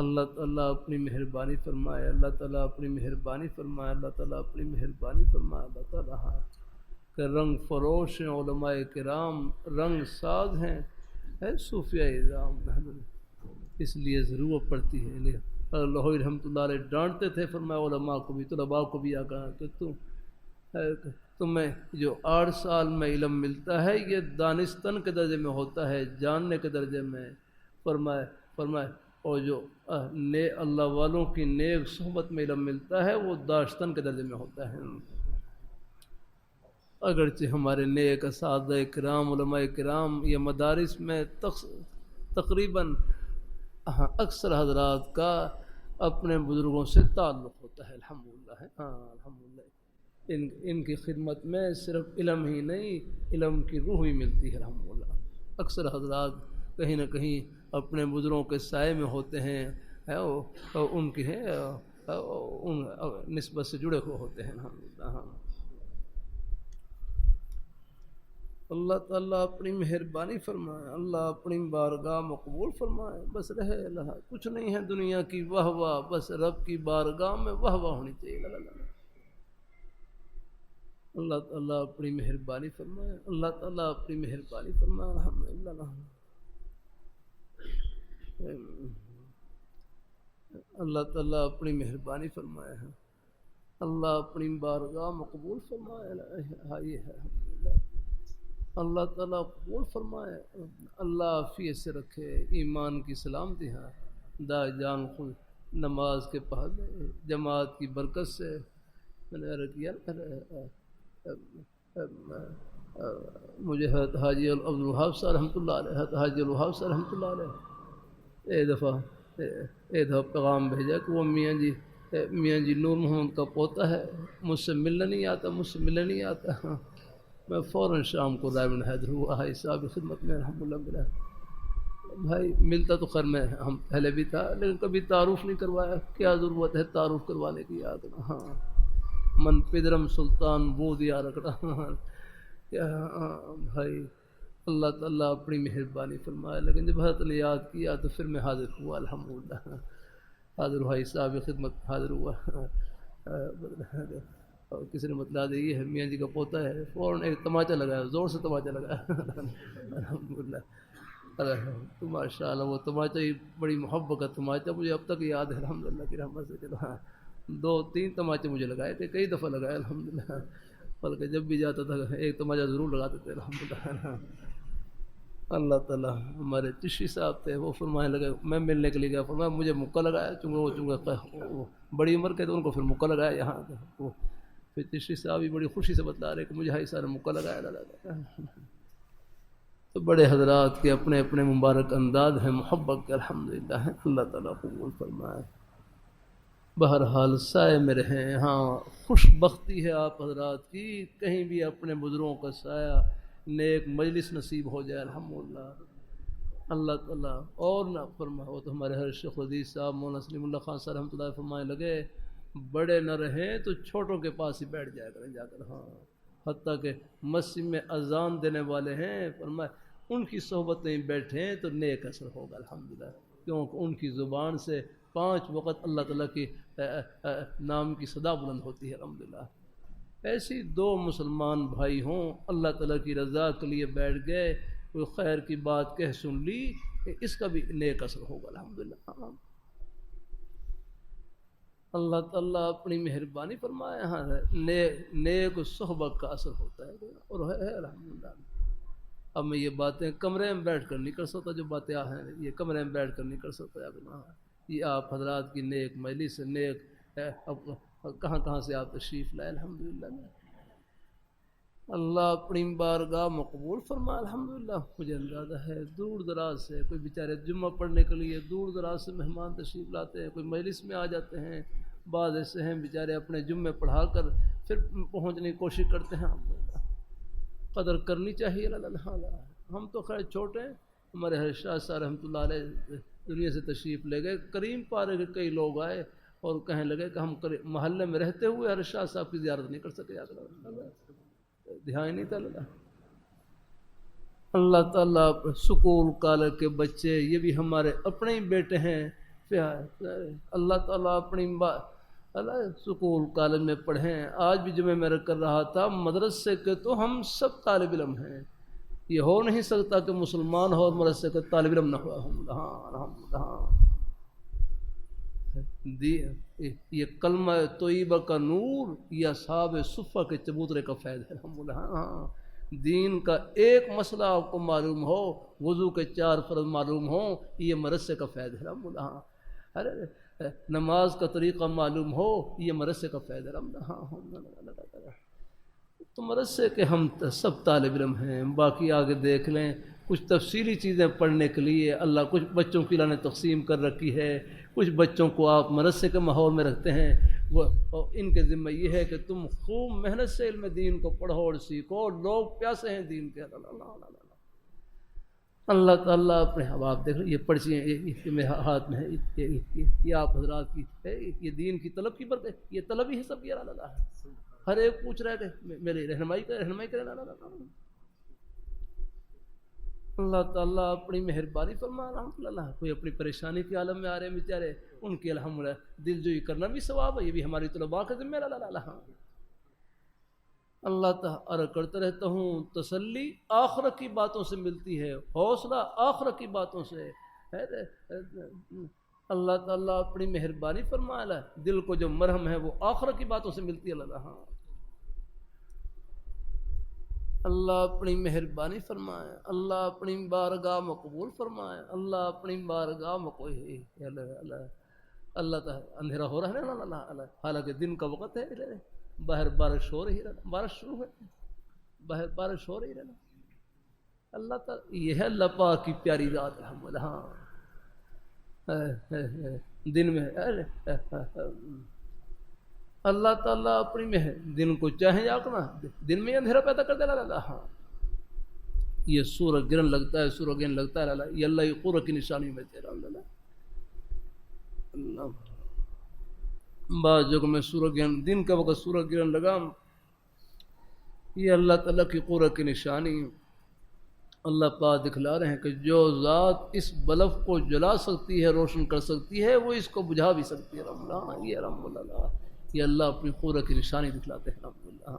اللہ تعالیٰ اپنی مہربانی فرمائے، اللہ تعالیٰ اپنی مہربانی فرمائے، اللہ تعالیٰ اپنی مہربانی فرمائے۔ اللہ تعالیٰ کہ رنگ فروش ہیں علماء کرام، رنگ ساز ہیں صوفیاء اعظام، اس لیے ضرورت پڑتی ہے۔ لاہوری رحمۃ اللہ علیہ ڈانٹتے تھے، فرمایا علماء کو بھی طلباء کو بھی آگاہ کہ تمہیں جو 8 سال میں علم ملتا ہے یہ دانستن کے درجے میں ہوتا ہے، جاننے کے درجے میں۔ فرمائے اور جو اللہ والوں کی نیک صحبت میں علم ملتا ہے وہ داشتن کے درجے میں ہوتا ہے۔ اگرچہ ہمارے نیک اساتذہ کرام علماء کرام یہ مدارس میں تقریباً اکثر حضرات کا اپنے بزرگوں سے تعلق ہوتا ہے، الحمدللہ ہے، ہاں الحمدللہ۔ ان کی خدمت میں صرف علم ہی نہیں، علم کی روح بھی ملتی ہے الحمدللہ۔ اکثر حضرات کہیں نہ کہیں اپنے بزرگوں کے سائے میں ہوتے ہیں، ان کی ان نسبت سے جڑے ہوئے ہوتے ہیں الحمدللہ۔ ہاں اللہ تعالیٰ اپنی مہربانی فرمائے، اللہ اپنی بارگاہ مقبول فرمائے، بس رہے اللہ، کچھ نہیں ہے دنیا کی واہ واہ، بس رب کی بارگاہ میں واہ واہ ہونی چاہیے۔ اللہ تعالیٰ اپنی مہربانی فرمائے، اللہ تعالیٰ اپنی مہربانی فرمائے الحمدللہ۔ اللہ تعالیٰ اپنی مہربانی فرمائے، اللہ اپنی بارگاہ مقبول فرمائے، یہ ہے الحمدللہ۔ اللہ تعالیٰ قبول فرمائے، اللہ عافیت سے رکھے، ایمان کی سلامتی ہے، دائیں جان خود نماز کے پہلے جماعت کی برکت سے میں نے عرض کیا مجھے حاجی عبدالوہاب صاحب رحمۃ اللہ علیہ، حاجی الوہاب صاحب رحمۃ اللہ علیہ ایک دفعہ پیغام بھیجا کہ وہ میاں جی نور محمد کا پوتا ہے، مجھ سے ملنے نہیں آتا۔ میں فوراً شام کو رائے بن حیدر ہوا ہے صاحب خدمت میں الحمدللہ ملا۔ بھائی ملتا تو خیر میں ہم پہلے بھی تھا، لیکن کبھی تعارف نہیں کروایا، کیا ضرورت ہے تعارف کروانے کی؟ یاد ہاں من پدرم سلطان بود یا رکھنا بھائی اللہ تعالیٰ اپنی مہربانی فرمائے۔ لیکن جب حضرت نے یاد کیا تو پھر میں حاضر ہوا الحمدللہ، حاضر ہوا صاحب خدمت حاضر ہوا۔ اور کسی نے بتلا دی یہ میاں جی کا پوتا ہے، فوراً ایک تماچا لگایا، زور سے تماچا لگایا الحمدللہ۔ تو ماشاء اللہ وہ تماچا ہی بڑی محبت کا تماچا مجھے اب تک یاد ہے الحمدللہ کی رحمت سے۔ چلو 2-3 تماچے مجھے لگائے تھے، کئی دفعہ لگائے الحمدللہ، بلکہ جب بھی جاتا تھا ایک تماچا ضرور لگاتے تھے الحمدللہ۔ اللہ تعالیٰ ہمارے چشتی صاحب تھے، وہ فرمانے لگے، میں ملنے کے لیے گیا، فرمایا مجھے مکہ لگایا، چونکہ وہ بڑی عمر کے تھے ان کو پھر مکہ لگایا یہاں۔ پھر چشتی صاحب بھی بڑی خوشی سے بتلا رہے کہ مجھے ہائی سارے مکہ لگایا۔ تو بڑے حضرات کے اپنے اپنے مبارک انداز ہیں محبت کے الحمدللہ، اللہ تعالیٰ قبول فرمائے۔ بہرحال سائے میں رہیں، ہاں خوش بختی ہے آپ حضرات کی، کہیں بھی اپنے بزرگوں کا سایہ نیک مجلس نصیب ہو جائے الحمدللہ۔ اللہ تعالیٰ اور نہ فرمائے، وہ تو ہمارے ہر شیخ حدیث صاحب مولانا سلیم اللہ خان صاحب رحمۃ اللہ فرمائے لگے بڑے نہ رہیں تو چھوٹوں کے پاس ہی بیٹھ جایا کریں جا کر، ہاں حتیٰ کہ مسجد میں اذان دینے والے ہیں، فرمائے ان کی صحبت میں بیٹھیں تو نیک اثر ہوگا الحمدللہ، کیونکہ ان کی زبان سے 5 وقت اللہ تعالیٰ کی نام کی صدا بلند ہوتی ہے الحمدللہ۔ ایسی 2 مسلمان بھائی ہوں، اللہ تعالیٰ کی رضا کے لیے بیٹھ گئے، کوئی خیر کی بات کہہ سن لی، اس کا بھی نیک اثر ہوگا الحمدللہ۔ اللہ تعالیٰ اپنی مہربانی فرمائے، ہاں نیک صحبت کا اثر ہوتا ہے اور ہے الحمدللہ۔ اب میں یہ باتیں کمرے میں بیٹھ کر نہیں کر سکتا، جو باتیں ہیں یہ کمرے میں بیٹھ کر نہیں کر سکتا، یہ آپ حضرات کی نیک مجلس نیک کہاں سے آپ تشریف لائے الحمدللہ۔ اللہ اپنی بارگاہ مقبول فرمائے الحمدللہ۔ مجھے اندازہ ہے دور دراز سے کوئی بیچارے جمعہ پڑھنے کے لیے دور دراز سے مہمان تشریف لاتے ہیں، کوئی مجلس میں آ جاتے ہیں، بعض ایسے ہیں بیچارے اپنے جمعے پڑھا کر پھر پہنچنے کی کوشش کرتے ہیں، قدر کرنی چاہیے اللہ۔ ہم تو خیر چھوٹے ہیں، ہمارے حرشاد صاحب رحمۃ اللہ علیہ دنیا سے تشریف لے گئے، کریم پارے کے کئی لوگ آئے اور کہنے لگے کہ ہم محلے میں رہتے ہوئے حرشاد صاحب کی زیارت نہیں کر سکے، دھیان نہیں تھا اللہ تعالیٰ۔ سکول کالج کے بچے یہ بھی ہمارے اپنے ہی بیٹے ہیں، اللہ تعالیٰ اپنی سکول کالج میں پڑھیں۔ آج بھی جمعے میں کر رہا تھا مدرسے کے تو ہم سب طالب علم ہیں، یہ ہو نہیں سکتا کہ مسلمان ہو اور مدرسے کا طالب علم نہ ہوا۔ یہ کلمہ طیبہ کا نور، یہ اصحاب صفہ کے چبوترے کا فیض ہے الحمدللہ۔ دین کا ایک مسئلہ آپ کو معلوم ہو، وضو کے 4 فرض معلوم ہوں، یہ مدرسے کا فیض ہے رحم اللہ۔ ارے نماز کا طریقہ معلوم ہو، یہ مدرسے کا فیض ہے رحم اللہ۔ تو مدرسے کے ہم سب طالب علم ہیں، باقی آگے دیکھ لیں۔ کچھ تفصیلی چیزیں پڑھنے کے لیے اللہ کچھ بچوں کی اللہ نے تقسیم کر رکھی ہے، کچھ بچوں کو آپ مدرسے کے ماحول میں رکھتے ہیں، وہ ان کے ذمہ یہ ہے کہ تم خوب محنت سے علم دین کو پڑھو اور سیکھو۔ لوگ پیاسے ہیں دین کے۔ اللہ تعالیٰ اپنے حباب دیکھ لو، یہ پرچیاں یہ میرے ہاتھ میں ہے، یہ آپ حضرات کی ہے، یہ دین کی طلب کی برکت، یہ طلب ہی ہے سب کی۔ اللہ ہر ایک پوچھ رہا ہے کہ میری رہنمائی کرے۔ اللہ تعالیٰ اپنی مہربانی فرما الحمدللہ۔ کوئی اپنی پریشانی کے عالم میں آ رہے ہیں بیچارے، ان کی الحمدللہ دل جوئی کرنا بھی ثواب ہے، یہ بھی ہماری طلباء کا ذمہ ہے۔ اللہ تعالیٰ کرتا رہتا ہوں، تسلی آخرت کی باتوں سے ملتی ہے، حوصلہ آخرت کی باتوں سے۔ اللہ تعالیٰ اپنی مہربانی فرمایا، دل کو جو مرہم ہے وہ آخرت کی باتوں سے ملتی ہے۔ اللہ اپنی مہربانی فرمائے، اللہ اپنی بارگاہ مقبول فرمائے، اللہ اپنی بارگاہ مقبول۔ اللہ تعالیٰ اندھیرا ہو رہا ہے نا، حالانکہ دن کا وقت ہے، باہر بارش ہو رہی ہے، بارش شروع ہے، باہر بارش ہو رہی ہے۔ اللہ تعالیٰ یہ ہے اللہ پاک کی پیاری ذات الحمدللہ۔ دن میں اللہ تعالیٰ اپنی دن کو چاہیں جاگنا، دن میں اندھیرا پیدا کر دینا۔ اللہ یہ سورج گرہن لگتا ہے، سورج گرہن لگتا ہے، یہ اللہ کی قدرت کی نشانی میں تیرا اللہ۔ بعض جگہ میں سورج گرہن دن کا وقت سورج گرہن لگا، یہ اللہ تعالیٰ کی قدرت کی نشانی۔ اللہ پاک دکھلا رہے ہیں کہ جو ذات اس بلب کو جلا سکتی ہے، روشن کر سکتی ہے، وہ اس کو بجھا بھی سکتی ہے۔ یہ رحم اللہ، یہ اللہ اپنی قدرت کی نشانی دکھلاتے ہیں الحمدللہ۔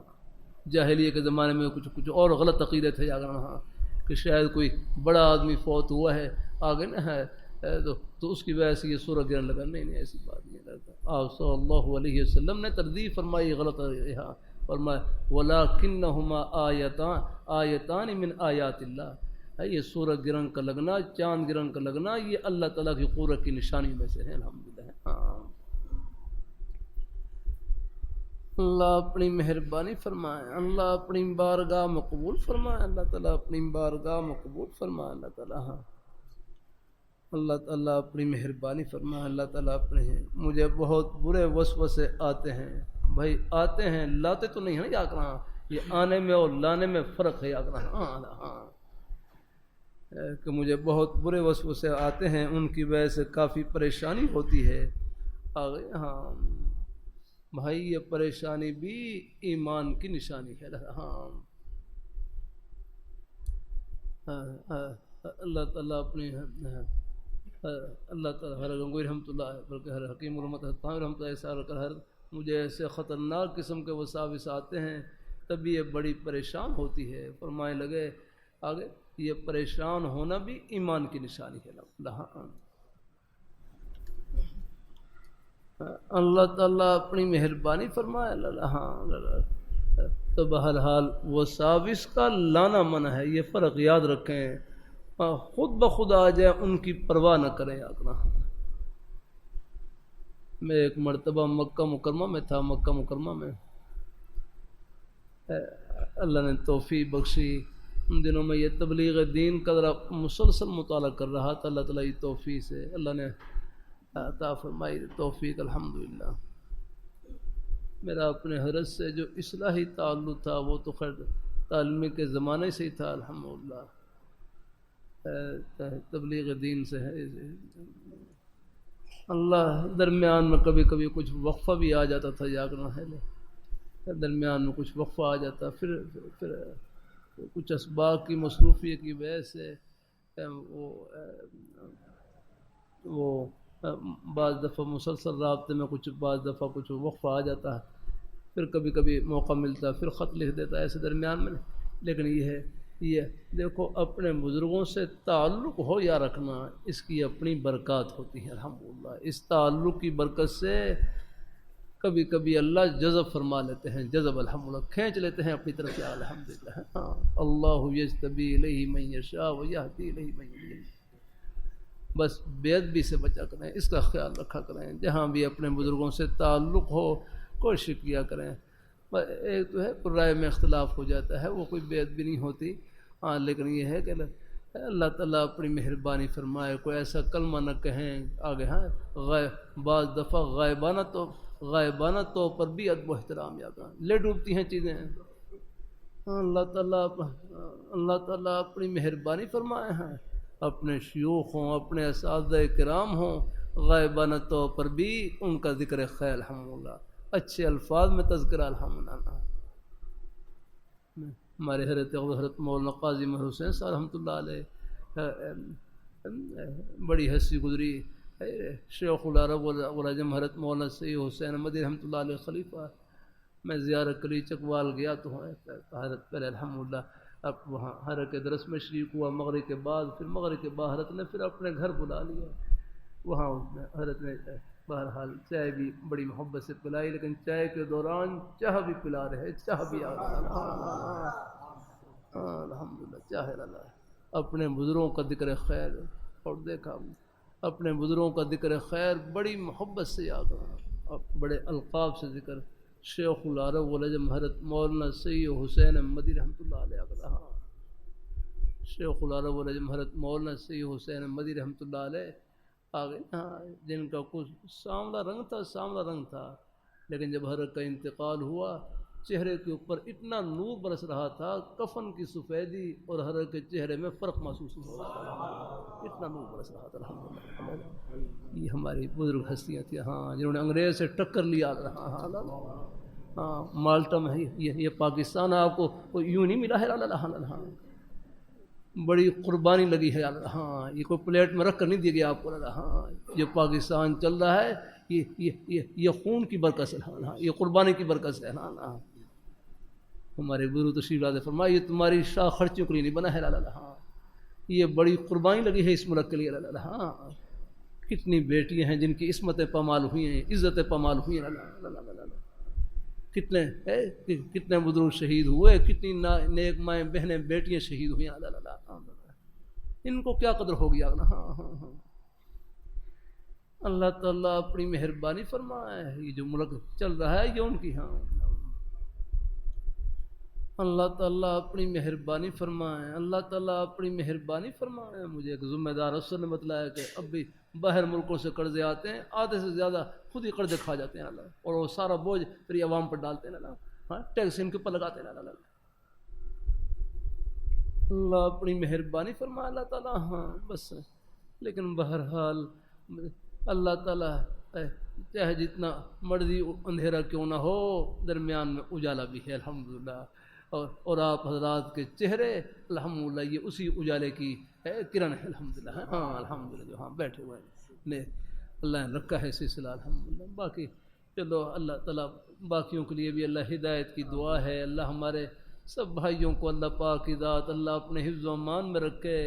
جاہلیت کے زمانے میں کچھ اور غلط عقیدے تھے کہ شاید کوئی بڑا آدمی فوت ہوا ہے آگے نہ ہے تو اس کی وجہ سے یہ سورج گرہن لگا۔ نہیں، ایسی بات نہیں ہے۔ آپ صلی اللہ علیہ وسلم نے تردید فرمائی غلط فرمایا، وَلَكِنَّهُمَا آیتان من آیات اللہ۔ یہ سورج گرہن کا لگنا، چاند گرہن کا لگنا، یہ اللہ تعالیٰ کی قدرت کی نشانی میں سے ہے الحمدللہ۔ اللہ اپنی مہربانی فرمائے، اللہ اپنی بارگاہ مقبول فرمائے، اللہ تعالیٰ اپنی بارگاہ مقبول فرمائے۔ اللہ تعالیٰ اپنی مہربانی فرمائے۔ اللہ تعالیٰ مجھے بہت برے وسوسے آتے ہیں، بھائی آتے ہیں، لاتے تو نہیں ہے نا، یاد رہا یہ آنے میں اور لانے میں فرق ہے، یاد رہا کہ مجھے بہت برے وسوسے آتے ہیں، ان کی وجہ سے کافی پریشانی ہوتی ہے۔ بھائی یہ پریشانی بھی ایمان کی نشانی ہے۔ اللہ تعالیٰ اللہ تعالیٰ ہر گنگوئی رحمۃ اللہ بلکہ ہر حکیم علمت رحمۃ اللہ ہر مجھے ایسے خطرناک قسم کے وساوس آتے ہیں، تبھی یہ بڑی پریشان ہوتی ہے۔ فرمائے لگے آگے، یہ پریشان ہونا بھی ایمان کی نشانی ہے۔ اللہ تعالیٰ اپنی مہربانی فرمائے۔ تو بہرحال وساوس کا لانا منع ہے، یہ فرق یاد رکھیں۔ خود بخود آ جائے ان کی پرواہ نہ کریں۔ میں ایک مرتبہ مکہ مکرمہ میں تھا، مکہ مکرمہ میں اللہ نے توفیق بخشی، ان دنوں میں یہ تبلیغ دین کا ذرا مسلسل مطالعہ کر رہا تھا، اللہ تعالیٰ کی توفیق سے اللہ نے عطا فرمائی توفیق الحمدللہ۔ میرا اپنے حضرت سے جو اصلاحی تعلق تھا وہ تو خیر تعلیمی کے زمانے سے ہی تھا الحمدللہ، تبلیغ دین سے ہے۔ اللہ درمیان میں کبھی کبھی کچھ وقفہ بھی آ جاتا تھا، جاگنا ہے، درمیان میں کچھ وقفہ آ جاتا، پھر کچھ اسباب کی مصروفیت کی وجہ سے وہ بعض دفعہ مسلسل رابطے میں بعض دفعہ کچھ وقفہ آ جاتا ہے، پھر کبھی کبھی موقع ملتا پھر خط لکھ دیتا، ایسے درمیان میں۔ لیکن یہ دیکھو اپنے بزرگوں سے تعلق ہو یا رکھنا، اس کی اپنی برکات ہوتی ہے الحمدللہ۔ اس تعلق کی برکت سے کبھی کبھی اللہ جذب فرما لیتے ہیں، جذب الحمدللہ کھینچ لیتے ہیں اپنی طرف سے الحمدللہ. ہاں اللہ یجتبی الیہ من یشاء ویہدی الیہ من یونیب. بس بے ادبی سے بچا کریں، اس کا خیال رکھا کریں. جہاں بھی اپنے بزرگوں سے تعلق ہو کوشش کیا کریں. ایک تو ہے رائے میں اختلاف ہو جاتا ہے، وہ کوئی بے ادبی نہیں ہوتی، ہاں لیکن یہ ہے کہ اللہ تعالیٰ اپنی مہربانی فرمائے، کوئی ایسا کلمہ نہ کہیں آگے. ہاں بعض دفعہ غائبانہ طور پر بھی ادب و احترام یاد کریں، لے ڈوبتی ہیں چیزیں. اللہ تعالیٰ اپنی مہربانی فرمائے ہیں، اپنے شیوخ ہوں، اپنے اساتذہ کرام ہوں، غائبانہ طور پر بھی ان کا ذکر خیر الحمدللہ، اچھے الفاظ میں تذکرہ الحمدللہ. ہمارے حضرت مولانا قاضی مہر حسین صاحب رحمۃ اللہ علیہ بڑی ہستی گزری. شیخ العرب والعجم حضرت مولانا سید حسین مدنی رحمۃ اللہ علیہ خلیفہ. میں زیارت کری چکوال گیا تو حضرت پہلے الحمدللہ اب وہاں حضرت کے درس میں شریک ہوا مغرب کے بعد. پھر مغرب کے بعد حضرت نے پھر اپنے گھر بلا لیا. وہاں حضرت نے بہرحال چائے بھی بڑی محبت سے پلائی، لیکن چائے کے دوران چاہ بھی پلا رہے، چاہ بھی آ رہا. الحمدللہ چاہے اللہ اپنے بزرگوں کا ذکر خیر. اور دیکھا اپنے بزرگوں کا ذکر خیر بڑی محبت سے یاد رہا، بڑے القاب سے ذکر. شیخ العرب والعجم حضرت مولانا سید حسین مدنی رحمۃ اللہ علیہ رہا. شیخ العرب والعجم حضرت مولانا سید حسین مدنی رحمۃ اللہ علیہ آگے. جن کا کچھ سانولا رنگ تھا، لیکن جب حضرت کا انتقال ہوا چہرے کے اوپر اتنا نور برس رہا تھا، کفن کی سفیدی اور حضرت کے چہرے میں فرق محسوس ہو رہا تھا، اتنا نور برس رہا تھا. الحمدللہ یہ ہماری بزرگ ہستیاں تھیں، ہاں جنہوں نے انگریز سے ٹکر لیا. ہاں مالٹا میں یہ پاکستان آپ کو یوں نہیں ملا ہے، بڑی قربانی لگی ہے. ہاں یہ کوئی پلیٹ میں رکھ کر نہیں دیا گیا آپ کو. ہاں یہ پاکستان چل رہا ہے، یہ خون کی برکت سے، ہاں یہ قربانی کی برکت سے. ہاں ہمارے گرو تشریف لاتے فرمایا یہ تمہاری شاہ خرچیوں کے لیے نہیں بنا ہے. ہاں یہ بڑی قربانی لگی ہے اس ملک کے لیے. ہاں کتنی بیٹیاں ہیں جن کی عصمتیں پامال ہوئی ہیں، عزتیں پامال ہوئی ہیں. کتنے بزرگ شہید ہوئے، کتنی نیک مائیں بہنیں بیٹیاں شہید ہوئی ہیں. ان کو کیا قدر ہو گیا. ہاں اللہ تعالیٰ اپنی مہربانی فرمائے. یہ جو ملک چل رہا ہے یہ ان کی. ہاں اللہ تعالیٰ اپنی مہربانی فرمائے، اللہ تعالیٰ اپنی مہربانی فرمائے. مجھے ایک ذمہ دار افسر نے بتلایا کہ اب بھی باہر ملکوں سے قرضے آتے ہیں، آدھے سے زیادہ خود ہی قرضے کھا جاتے ہیں اللہ، اور وہ سارا بوجھ پھر عوام پر ڈالتے ہیں اللہ. ہاں ٹیکس ان کے اوپر لگاتے ہیں اللہ. اللہ اپنی مہربانی فرمائے اللہ تعالیٰ. ہاں بس لیکن بہرحال اللہ تعالیٰ چاہے جتنا مرضی اندھیرا کیوں نہ ہو درمیان میں اجالا بھی ہے الحمدللہ. اور آپ حضرات کے چہرے الحمدللہ یہ اسی اجالے کی کرن ہے الحمدللہ. ہاں الحمدللہ جو ہاں بیٹھے ہوئے نے اللہ نے رکھا ہے سلسلہ الحمدللہ. باقی چلو اللہ تعالیٰ باقیوں کے لیے بھی اللہ ہدایت کی دعا ہے. اللہ ہمارے سب بھائیوں کو اللہ پاک کی ذات اللہ اپنے حفظ و امان میں رکھے.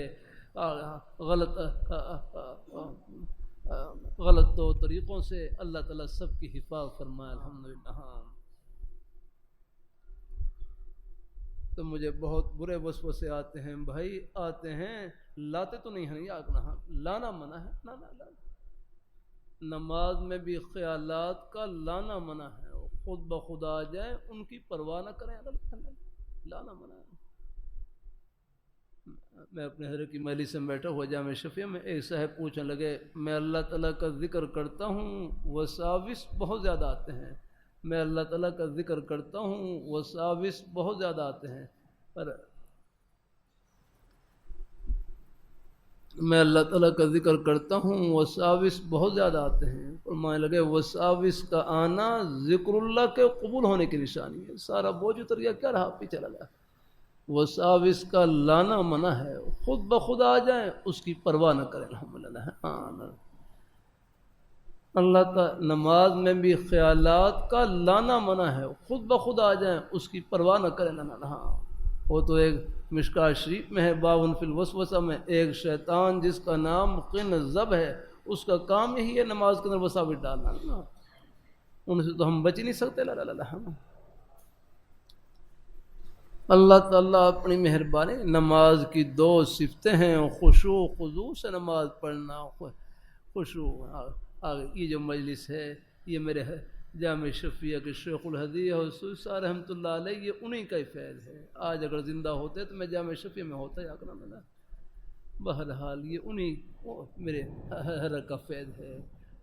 غلط طریقوں سے اللہ تعالیٰ سب کی حفاظت فرمائے الحمدللہ. ہاں تو مجھے بہت برے وسوسے آتے ہیں بھائی، آتے ہیں، لاتے تو نہیں ہیں یاد نہ، لانا منع ہے. نا نماز میں بھی خیالات کا لانا منع ہے. خود بخود آ جائیں ان کی پرواہ نہ کریں، لانا منع ہے. میں اپنے حضرت کی مجلس سے بیٹھا ہوا جامع شفیع میں، ایک صاحب پوچھنے لگے میں اللہ تعالیٰ کا ذکر کرتا ہوں وساوس بہت زیادہ آتے ہیں. میں اللہ تعالیٰ کا ذکر کرتا ہوں وساوس بہت زیادہ آتے ہیں، پر میں اللہ تعالیٰ کا ذکر کرتا ہوں وساوس بہت زیادہ آتے ہیں. فرمانے لگے وساوس کا آنا ذکر اللہ کے قبول ہونے کی نشانی ہے. سارا بوجھ اتر گیا، کیا رہا پیچھے لگا. وساوس کا لانا منع ہے، خود بخود آ جائیں اس کی پرواہ نہ کریں الحمدللہ. اللہ تعالی نماز میں بھی خیالات کا لانا منع ہے، خود بخود آ جائیں اس کی پرواہ نہ کریں. وہ تو ایک مشکاہ شریف میں ہے باون فی الوسوسہ میں، ایک شیطان جس کا نام قنزب ہے اس کا کام یہی ہے نماز کے اندر وساوس ڈالنا. ان سے تو ہم بچ ہی نہیں سکتے. لا لا لا. اللہ تعالیٰ اپنی مہربانی. نماز کی 2 صفتیں ہیں، خشوع و خضوع سے نماز پڑھنا. خشوع یہ جو مجلس ہے یہ میرے جامع شفیہ کے شیخ الحدیث حضرت صاحب رحمۃ اللہ علیہ، یہ انہی کا ہی فیض ہے. آج اگر زندہ ہوتے تو میں جامع شفیہ میں ہوتا یا کرنا میرا. بہرحال یہ انہی میرے حضرت کا فیض ہے.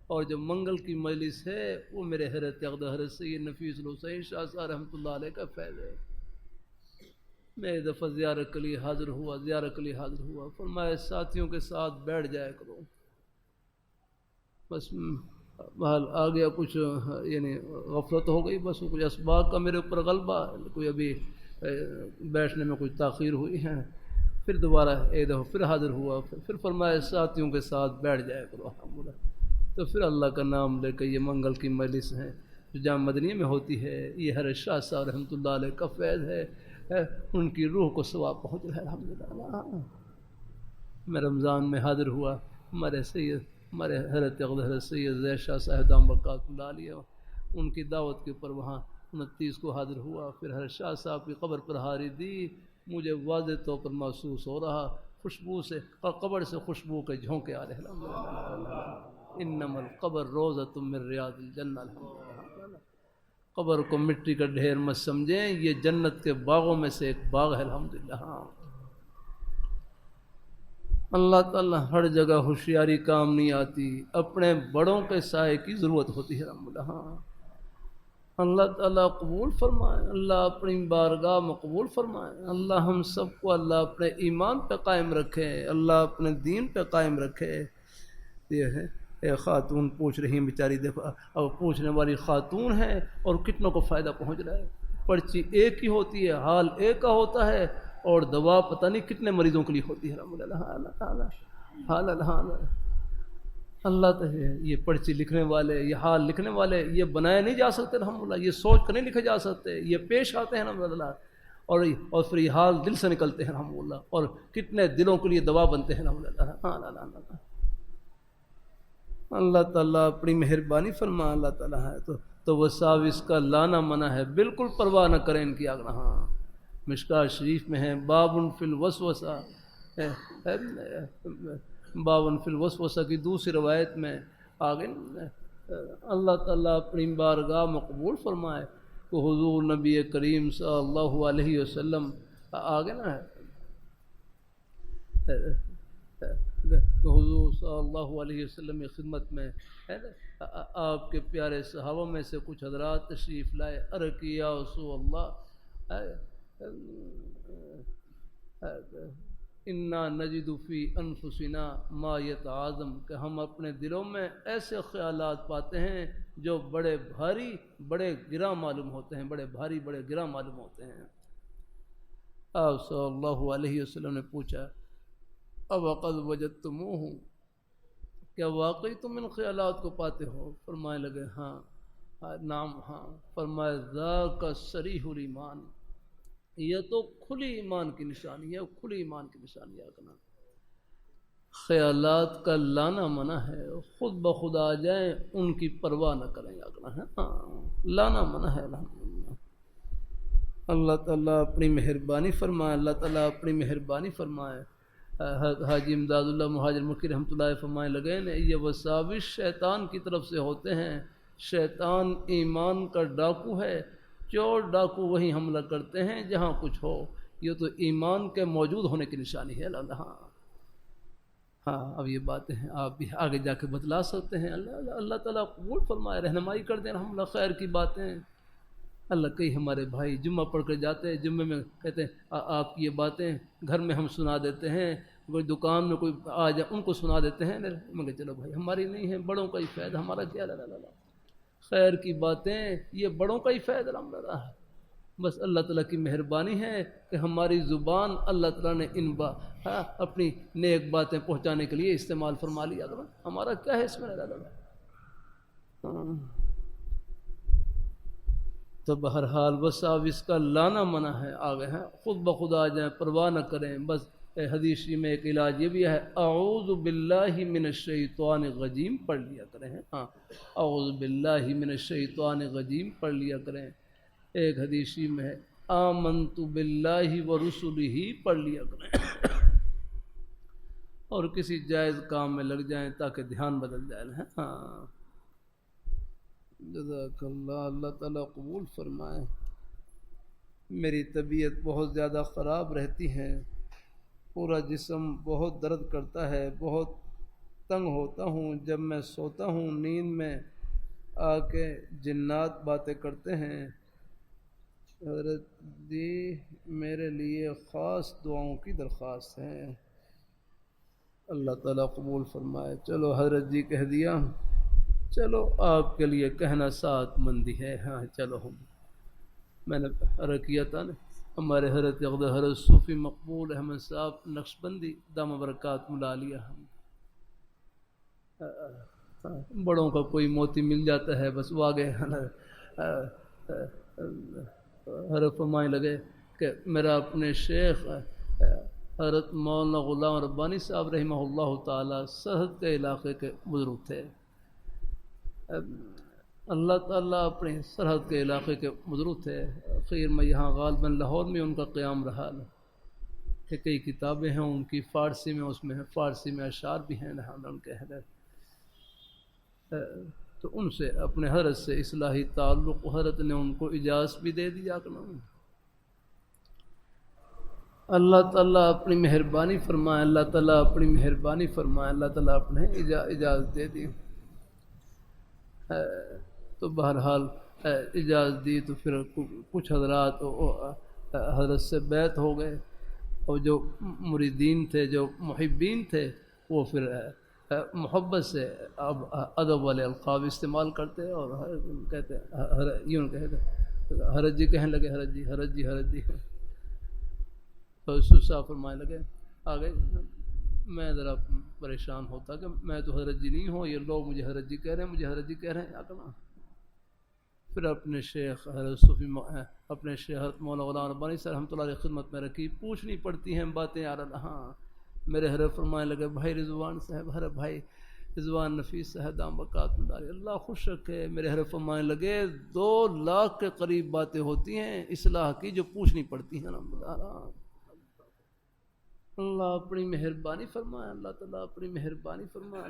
اور جو منگل کی مجلس ہے وہ میرے حضرت اقدس حضرت سید نفیس الحسین شاہ صاحب رحمۃ اللہ علیہ کا فیض ہے. میں ایک دفعہ زیارت کے لیے حاضر ہوا. فرمایا ساتھیوں کے ساتھ بیٹھ جایا کرو. بس بحال آ گیا کچھ، یعنی غفلت ہو گئی، بس کچھ اسباب کا میرے اوپر غلبہ، کوئی ابھی بیٹھنے میں کچھ تاخیر ہوئی ہے. پھر دوبارہ ایک دفعہ پھر حاضر ہوا. پھر فرمایا ساتھیوں کے ساتھ بیٹھ جایا کرو. تو پھر اللہ کا نام لے کے یہ منگل کی مجلس ہے جو جامع مدنیہ میں ہوتی ہے، یہ حضرت شاہ صاحب رحمۃ اللہ علیہ کا فیض ہے. ان کی روح کو ثواب پہنچ رہا ہے الحمدللہ. میں رمضان میں حاضر ہوا. ہمارے حضرت اقدس حضرت سید زید شاہ صاحب دام برکاتہ اللہ علیہ، ان کی دعوت کے اوپر وہاں 29 کو حاضر ہوا. پھر حضرت شاہ صاحب کی قبر پر حاضری دی. مجھے واضح طور پر محسوس ہو رہا خوشبو سے، قبر سے خوشبو کے جھونکے آ رہے الحمدللہ. انما القبر روضۃ من ریاض الجنہ. الحمدللہ قبر کو مٹی کا ڈھیر مت سمجھیں، یہ جنت کے باغوں میں سے ایک باغ ہے الحمدللہ. اللہ تعالیٰ ہر جگہ ہوشیاری کام نہیں آتی، اپنے بڑوں کے سائے کی ضرورت ہوتی ہے الحمدللہ. اللہ تعالیٰ قبول فرمائے، اللہ اپنی بارگاہ میں قبول فرمائے. اللہ ہم سب کو اللہ اپنے ایمان پہ قائم رکھے، اللہ اپنے دین پہ قائم رکھے. یہ ہے ایک خاتون پوچھ رہی ہیں بیچاری، دیکھو اب پوچھنے والی خاتون ہے اور کتنوں کو فائدہ پہنچ رہا ہے. پرچی ایک ہی ہوتی ہے، حال ایک کا ہوتا ہے، اور دوا پتہ نہیں کتنے مریضوں کے لیے ہوتی ہے الحمدللہ. اللہ تو ہے. یہ پرچی لکھنے والے، یہ حال لکھنے والے، یہ بنائے نہیں جا سکتے الحمدللہ. یہ سوچ کر نہیں لکھے جا سکتے، یہ پیش آتے ہیں الحمدللہ. اور پھر یہ حال دل سے نکلتے ہیں الحمدللہ، اور کتنے دلوں کے لیے دوا بنتے ہیں الحمدللہ. اللہ تعالیٰ اپنی مہربانی فرما. اللہ تعالیٰ ہے تو وساوس کا لانا منع ہے، بالکل پرواہ نہ کریں ان کی. ہاں مشکات شریف میں ہے باب فی الوسوسہ، باب فی الوسوسہ کی دوسری روایت میں آگے اللہ تعالیٰ اپنی بارگاہ میں قبول فرمائے. تو حضور نبی کریم صلی اللہ علیہ وسلم آگے نا ہے کہ حضور صلی اللہ علیہ وسلم کی خدمت میں ہے نا، آپ کے پیارے صحابہ میں سے کچھ حضرات تشریف لائے. عرض یا رسول اللہ انا نجد فی انفسنا ما یتعاظم، کہ ہم اپنے دلوں میں ایسے خیالات پاتے ہیں جو بڑے بھاری بڑے گراں معلوم ہوتے ہیں، بڑے بھاری بڑے گراں معلوم ہوتے ہیں. آپ صلی اللہ علیہ وسلم نے پوچھا اب قد وجدتموہ، کیا واقعی تم ان خیالات کو پاتے ہو؟ فرمانے لگے ہاں. نام ہاں. فرمایا ذاک صریح الایمان، یہ تو کھلی ایمان کی نشانی ہے، کھلی ایمان کی نشانی ہے. خیالات کا لانا منع ہے، خود بخود آ جائیں ان کی پرواہ نہ کریں. ہاں لانا منع ہے الحمدللہ. اللہ تعالیٰ اپنی مہربانی فرمائے. اللہ تعالیٰ اپنی مہربانی فرمائے. حاجی امداد اللہ مہاجر مکی رحمۃ اللہ فرمائے لگے نے یہ وساوس شیطان کی طرف سے ہوتے ہیں. شیطان ایمان کا ڈاکو ہے، چور ڈاکو وہی حملہ کرتے ہیں جہاں کچھ ہو. یہ تو ایمان کے موجود ہونے کی نشانی ہے. ہاں اب یہ باتیں ہیں آپ بھی آگے جا کے بتلا سکتے ہیں. اللہ تعالیٰ قبول فرمائے، رہنمائی کر دیں الحمدللہ خیر کی باتیں. اللہ کئی ہمارے بھائی جمعہ پڑھ کر جاتے ہیں، جمعے میں کہتے ہیں آپ کی یہ باتیں گھر میں ہم سنا دیتے ہیں، کوئی دکان میں کوئی آ جائے ان کو سنا دیتے ہیں. میں کہ چلو بھائی ہماری نہیں ہے، بڑوں کا ہی فائدہ، ہمارا کیا. خیر کی باتیں یہ بڑوں کا ہی فائدہ الحمدللہ. بس اللہ تعالیٰ کی مہربانی ہے کہ ہماری زبان اللہ تعالیٰ نے ان اپنی نیک باتیں پہنچانے کے لیے استعمال فرما لیا. ہمارا کیا ہے اس میں. تو بہرحال وساوس کا لانا منع ہے. آگے ہیں خود بخود آ جائیں، پرواہ نہ کریں. بس حدیث میں ایک علاج یہ بھی ہے، اعوذ باللہ من الشیطان الرجیم پڑھ لیا کریں۔ ہاں، اعوذ باللہ من الشیطان الرجیم پڑھ لیا کریں۔ ایک حدیث میں ہے آمنت باللہ ورسلہ پڑھ لیا کریں۔ اور کسی جائز کام میں لگ جائیں تاکہ دھیان بدل جائے۔ ہاں، جزاک اللہ، اللہ تعالیٰ قبول فرمائے۔ میری طبیعت بہت زیادہ خراب رہتی ہے، پورا جسم بہت درد کرتا ہے، بہت تنگ ہوتا ہوں۔ جب میں سوتا ہوں نیند میں آ کے جنات باتیں کرتے ہیں۔ حضرت جی میرے لیے خاص دعاؤں کی درخواست ہے، اللہ تعالیٰ قبول فرمائے۔ چلو حضرت جی کہہ دیا، چلو آپ کے لیے کہنا ساتھ مندی ہے۔ ہاں چلو، میں نے عرض کیا تھا نا، ہمارے حضرت اقدس حضرت صوفی مقبول احمد صاحب نقشبندی دامہ برکات ملا لیا ہم، بڑوں کا کوئی موتی مل جاتا ہے بس وہ آگے حرف فرمائے لگے کہ میرا اپنے شیخ حضرت مولانا غلام ربانی صاحب رحمہ اللہ تعالی سرحد کے علاقے کے بزرگ تھے۔ اللہ تعالیٰ اپنے سرحد کے علاقے کے بزرگ تھے۔ خیر میں یہاں غالباً لاہور میں ان کا قیام رہا کہ کئی کتابیں ہیں ان کی فارسی میں، اس میں فارسی میں اشعار بھی ہیں ان کے حضرت، تو ان سے اپنے حضرت سے اصلاحی تعلق، حضرت نے ان کو اجازت بھی دے دیا کہ اللہ تعالیٰ اپنی مہربانی فرمائے، اللہ تعالیٰ اپنی مہربانی فرمائے، اللہ تعالیٰ اپنے اجازت دے دی۔ تو بہرحال اجازت دی تو پھر کچھ حضرات حضرت سے بیعت ہو گئے، اور جو مریدین تھے، جو محبین تھے، وہ پھر محبت سے اب ادب والے القاب استعمال کرتے اور کہتے یوں کہتے حضرت جی کہنے لگے، حضرت جی حضرت جی حضرت جی۔ تو یوسف صاحب فرمانے لگے آگے، میں ذرا پریشان ہوتا کہ میں تو حضرت جی نہیں ہوں، یہ لوگ مجھے حضرت جی کہہ رہے ہیں، مجھے حضرت جی کہہ رہے ہیں، کیا کرنا۔ پھر اپنے شیخ حضرت صوفی اپنے شیخ حضرت مولانا غلام ربانی صاحب رحمۃ اللہ علیہ خدمت میں رکھی، پوچھنی پڑتی ہیں باتیں یار۔ ہاں، میرے حضرت فرمانے لگے بھائی رضوان صاحب، حضرت بھائی رضوان نفیس صاحب دام برکات مداری اللہ خوش رکھے، میرے حضرت فرمانے لگے 2 لاکھ کے قریب باتیں ہوتی ہیں اصلاح کی جو پوچھنی پڑتی ہیں۔ اللہ اپنی مہربانی فرمائے، اللہ تعالیٰ اپنی مہربانی فرمائے،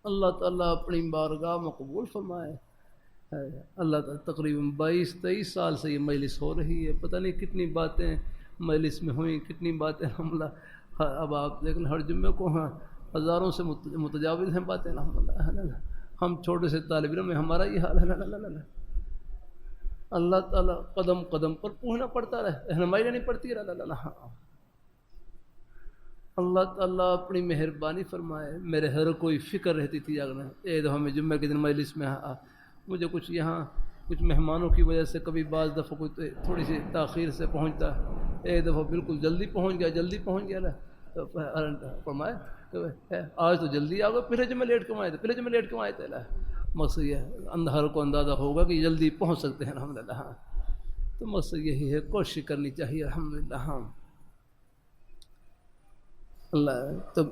اللہ تعالیٰ اپنی بارگاہ میں قبول فرمائے۔ اللہ تعالیٰ تقریباً 22-23 سال سے یہ مجلس ہو رہی ہے، پتہ نہیں کتنی باتیں مجلس میں ہوئیں، کتنی باتیں اب آپ دیکھ لیں ہر جمعے کو ہزاروں سے متجاوز ہیں باتیں الحمدللہ۔ ہم چھوٹے سے طالب علم میں ہمارا یہ حال ہے۔ اللہ تعالیٰ قدم قدم پر پوچھنا پڑتا رہے، رہنمائی لینی پڑتی ہے۔ اللہ تعالیٰ اپنی مہربانی فرمائے۔ میرے ہر کوئی فکر رہتی تھی اگر دفعہ میں جمعہ کے دن مجلس میں مجھے کچھ یہاں کچھ مہمانوں کی وجہ سے کبھی بعض دفعہ کوئی تھوڑی سی تاخیر سے پہنچتا، ایک دفعہ بالکل جلدی پہنچ گیا فرمائے کہ آج تو جلدی آ گئے، پہلے جمعہ لیٹ کیوں آئے تھے مقصد یہ اندھار کو اندازہ ہوگا کہ جلدی پہنچ سکتے ہیں الحمدللہ۔ تو مقصد یہی ہے، کوشش کرنی چاہیے الحمدللہ۔ اللہ تو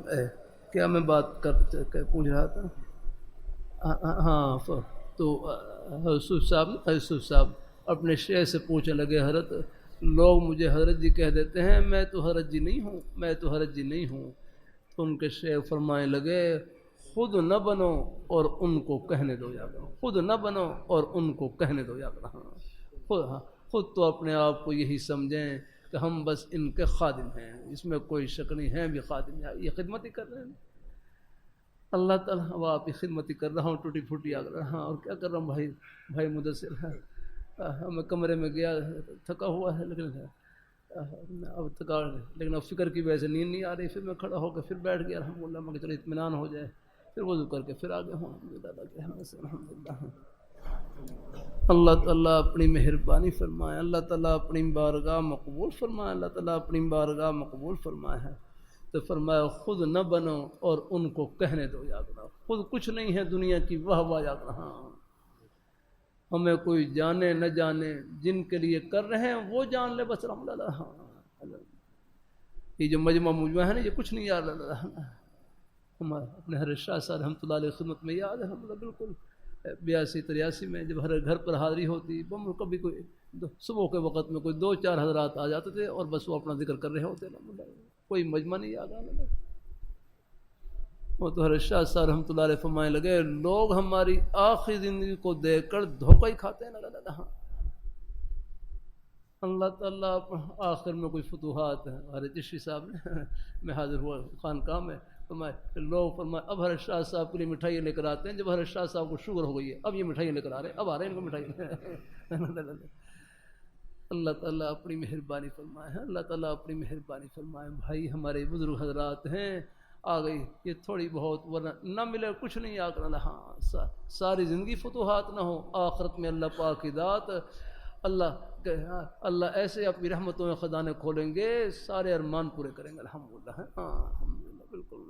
کیا میں بات پوچھ رہا تھا؟ ہاں، تو یوسف صاحب اپنے شیخ سے پوچھنے لگے، حضرت لوگ مجھے حضرت جی کہہ دیتے ہیں، میں تو حضرت جی نہیں ہوں۔ تو ان کے شیخ فرمائے لگے خود نہ بنو اور ان کو کہنے دو یا کرو، خود نہ بنو اور ان کو کہنے دو یا کرو۔ خود تو اپنے آپ کو یہی سمجھیں کہ ہم بس ان کے خادم ہیں، اس میں کوئی شک نہیں ہے، بھی خادم ہیں، یہ خدمت ہی کر رہے ہیں اللہ تعالیٰ۔ اب آپ کی خدمت ہی کر رہا ہوں، ٹوٹی پھوٹی آ رہا ہوں، اور کیا کر رہا ہوں بھائی مدثر ہے۔ میں کمرے میں گیا، تھکا ہوا ہے لیکن اب فکر کی وجہ سے نیند نہیں آ رہی، پھر میں کھڑا ہو کے پھر بیٹھ گیا الحمدللہ، میں چلو اطمینان ہو جائے، پھر وضو کر کے پھر آگے ہوں الحمدللہ۔ اللہ تعالیٰ اپنی مہربانی فرمائے، اللہ تعالیٰ اپنی بارگاہ مقبول فرمائے، اللہ تعالیٰ اپنی بارگاہ مقبول فرمائے ہے۔ تو فرمایا خود نہ بنو اور ان کو کہنے دو یا کرو، خود کچھ نہیں ہے دنیا کی واہ یا کرو۔ ہمیں کوئی جانے نہ جانے، جن کے لیے کر رہے ہیں وہ جان لے بس الحمدللہ۔ یہ جو مجمع ہے نا، یہ کچھ نہیں یاد رہا ہمارا اپنے حضرت شاہ صاحب رحمۃ اللہ علیہ خدمت میں یاد ہے ہم بالکل 82-83 میں جب ہر گھر پر حاضری ہوتی، کبھی کوئی صبح کے وقت میں کوئی 2-4 حضرات آ جاتے تھے اور بس وہ اپنا ذکر کر رہے ہوتے، کوئی مجمع نہیں یاد آنا۔ وہ تو حضرت شاہ صاحب رحمۃ اللہ علیہ فرمانے لگے، لوگ ہماری آخری زندگی کو دیکھ کر دھوکہ ہی کھاتے ہیں نا۔ اللہ تعالیٰ آخر میں کوئی فتوحات ہیں۔ حضرت چشتی صاحب نے میں حاضر ہوا خانقاہ میں، فرمایا لوگ فرمایا اب حضرت شاہ صاحب کے لیے مٹھائی لے کر آتے ہیں، جب حضرت شاہ صاحب کو شوگر ہو گئی ہے اب یہ مٹھائی لے کر آ رہے ہیں، اب آ رہے ہیں ان کو مٹھائی۔ اللہ تعالیٰ اپنی مہربانی فرمائے ہیں، اللہ تعالیٰ اپنی مہربانی فرمائے۔ بھائی ہمارے بزرگ حضرات ہیں، آ گئی یہ تھوڑی بہت، ورنہ نہ ملے کچھ نہیں آ کر، ہاں ساری زندگی فتوحات نہ ہو، آخرت میں اللہ پاک کی ذات اللہ ایسے اپنی رحمتوں میں خزانے کھولیں گے، سارے ارمان پورے کریں گے الحمدللہ۔ ہاں الحمدللہ بالکل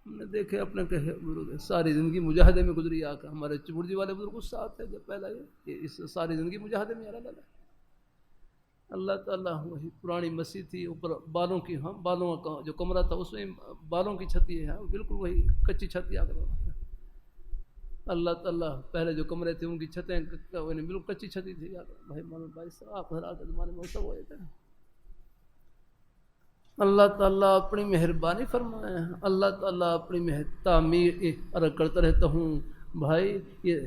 ہم نے دیکھے اپنے کہے بزرگ ساری زندگی مجاہدے میں گزری، آ کر ہمارے چبرجی والے بزرگ اس ساتھ ہے جب پہلا یہ اس ساری زندگی مجاہدے میں اللہ تعالیٰ وہی پرانی مسجد تھی، اوپر بالوں کی، ہاں بالوں کا جو کمرہ تھا اس میں بالوں کی چھتی ہے، بالکل وہی کچی چھتی آ کر اللہ تعالیٰ پہلے جو کمرے تھے ان کی چھتیں بالکل کچی چھتی تھی بھائی بھائی صاحب کے زمانے میں سب ہوئے تھے۔ اللہ تعالیٰ اپنی مہربانی فرمائے، اللہ تعالیٰ اپنی تعمیر عرض کرتا رہتا ہوں بھائی، یہ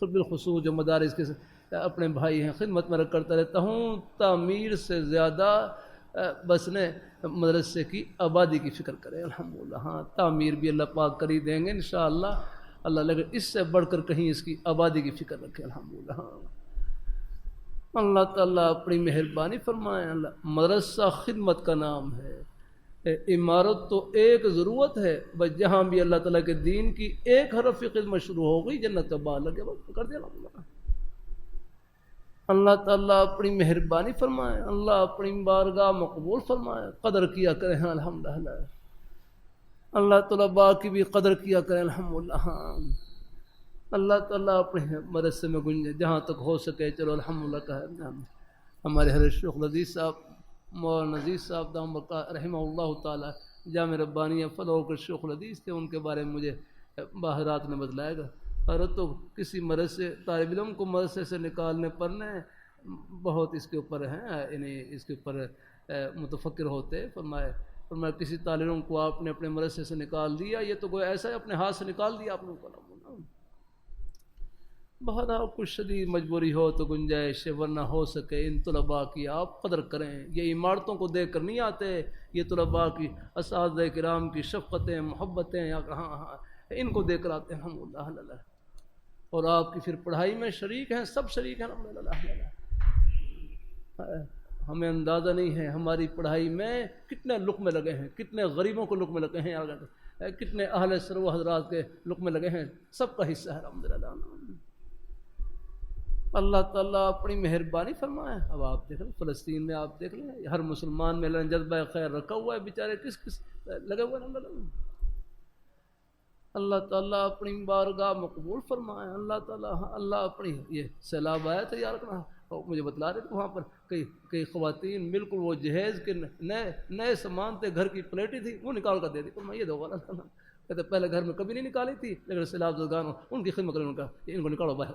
بالخصوص جو مدارس کے اپنے بھائی ہیں خدمت میں کرتا رہتا ہوں، تعمیر سے زیادہ بس نے مدرسے کی آبادی کی فکر کرے الحمدللہ۔ ہاں تعمیر بھی اللہ پاک کر ہی دیں گے انشاءاللہ، اللہ لگے اس سے بڑھ کر کہیں اس کی آبادی کی فکر رکھے الحمدللہ۔ ہاں اللہ تعالیٰ اپنی مہربانی فرمائے۔ اللہ مدرسہ خدمت کا نام ہے، عمارت تو ایک ضرورت ہے، بس جہاں بھی اللہ تعالیٰ کے دین کی ایک حرف کی خدمت شروع ہو گئی جنت کا باغ لگے بس کر دیا الحمدللہ۔ اللہ تعالیٰ اپنی مہربانی فرمائے، اللہ اپنی بارگاہ مقبول فرمائے، قدر کیا کریں الحمدللہ۔ اللہ طلباء باغ کی بھی قدر کیا کریں الحمدللہ۔ ہاں اللہ تعالیٰ اپنے مدرسے میں گنجے جہاں تک ہو سکے چلو الحمدللہ کہا۔ ہمارے حضرت شیخ لذیذ صاحب مولانا نذیر صاحب دام رحمہ اللہ تعالیٰ جامع ربانیہ فلور کے شیخ لذیذ تھے، ان کے بارے میں مجھے باہرات نے بتلایا گا۔ اور تو کسی مدرسے طالب علم کو مدرسے سے نکالنے پر نے بہت اس کے اوپر ہیں، انہیں اس کے اوپر متفکر ہوتے، فرمایا کسی طالب علم کو آپ نے اپنے مدرسے سے نکال دیا، یہ تو کوئی ایسا ہے اپنے ہاتھ سے نکال دیا آپ نے اوپر۔ بہرحال کچھ شدید مجبوری ہو تو گنجائش، ورنہ ہو سکے ان طلباء کی آپ قدر کریں۔ یہ عمارتوں کو دیکھ کر نہیں آتے، یہ طلباء کی اساتذہ کرام کی شفقتیں محبتیں یا کہاں ان کو دیکھ کر آتے ہیں الحمدللہ۔ اور آپ کی پھر پڑھائی میں شریک ہیں، سب شریک ہیں الحمدللہ۔ ہمیں اندازہ نہیں ہے ہماری پڑھائی میں کتنے لقمے لگے ہیں، کتنے غریبوں کو لقمے لگے ہیں، کتنے اہل ثروت حضرات کے لقمے لگے ہیں، سب کا حصہ ہے الحمدللہ۔ اللہ تعالیٰ اپنی مہربانی فرمائے۔ اب آپ دیکھ لیں فلسطین میں، آپ دیکھ لیں ہر مسلمان میں اللہ نے جذبہ خیر رکھا ہوا ہے، بیچارے کس لگے ہوئے ہیں الحمدللہ۔ اللہ تعالیٰ اپنی بارگاہ مقبول فرمائے۔ اللہ تعالیٰ اللہ اپنی یہ سیلاب آیا تھا یار کرنا، مجھے بتلا رہے تھے وہاں پر کئی خواتین بالکل وہ جہیز کے نئے سامان تھے، گھر کی پلیٹیں تھی وہ نکال کر دے دی، میں یہ دو کہتے پہلے گھر میں کبھی نہیں نکالی تھی، لیکن سیلاب زدگان ان کی خدمت کریں، ان کا ان کو نکالو باہر۔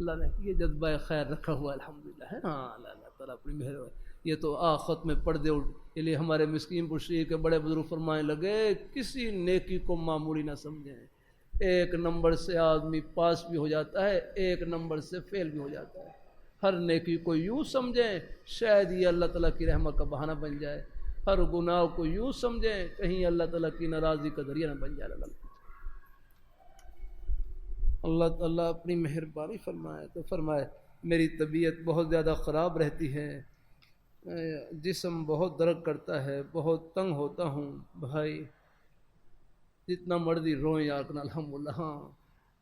اللہ نے یہ جذبہ خیر رکھا ہوا الحمدللہ ہے۔ ہاں اللہ تعالیٰ اپنی مہربانی، یہ تو آخرت میں پردے اس لیے ہمارے مسکین پشری کے بڑے بزرگ فرمانے لگے کسی نیکی کو معمولی نہ سمجھیں، ایک نمبر سے آدمی پاس بھی ہو جاتا ہے، ایک نمبر سے فیل بھی ہو جاتا ہے۔ ہر نیکی کو یوں سمجھیں شاید یہ اللہ تعالیٰ کی رحمت کا بہانہ بن جائے، ہر گناہ کو یوں سمجھیں کہیں اللہ تعالیٰ کی ناراضی کا ذریعہ نہ بن جائے۔ اللہ تعالیٰ اپنی مہربانی فرمائے تو فرمائے میری طبیعت بہت زیادہ خراب رہتی ہے، جسم بہت درد کرتا ہے، بہت تنگ ہوتا ہوں بھائی، جتنا مرضی روئیں یار کنا الحمدللہ۔ ہاں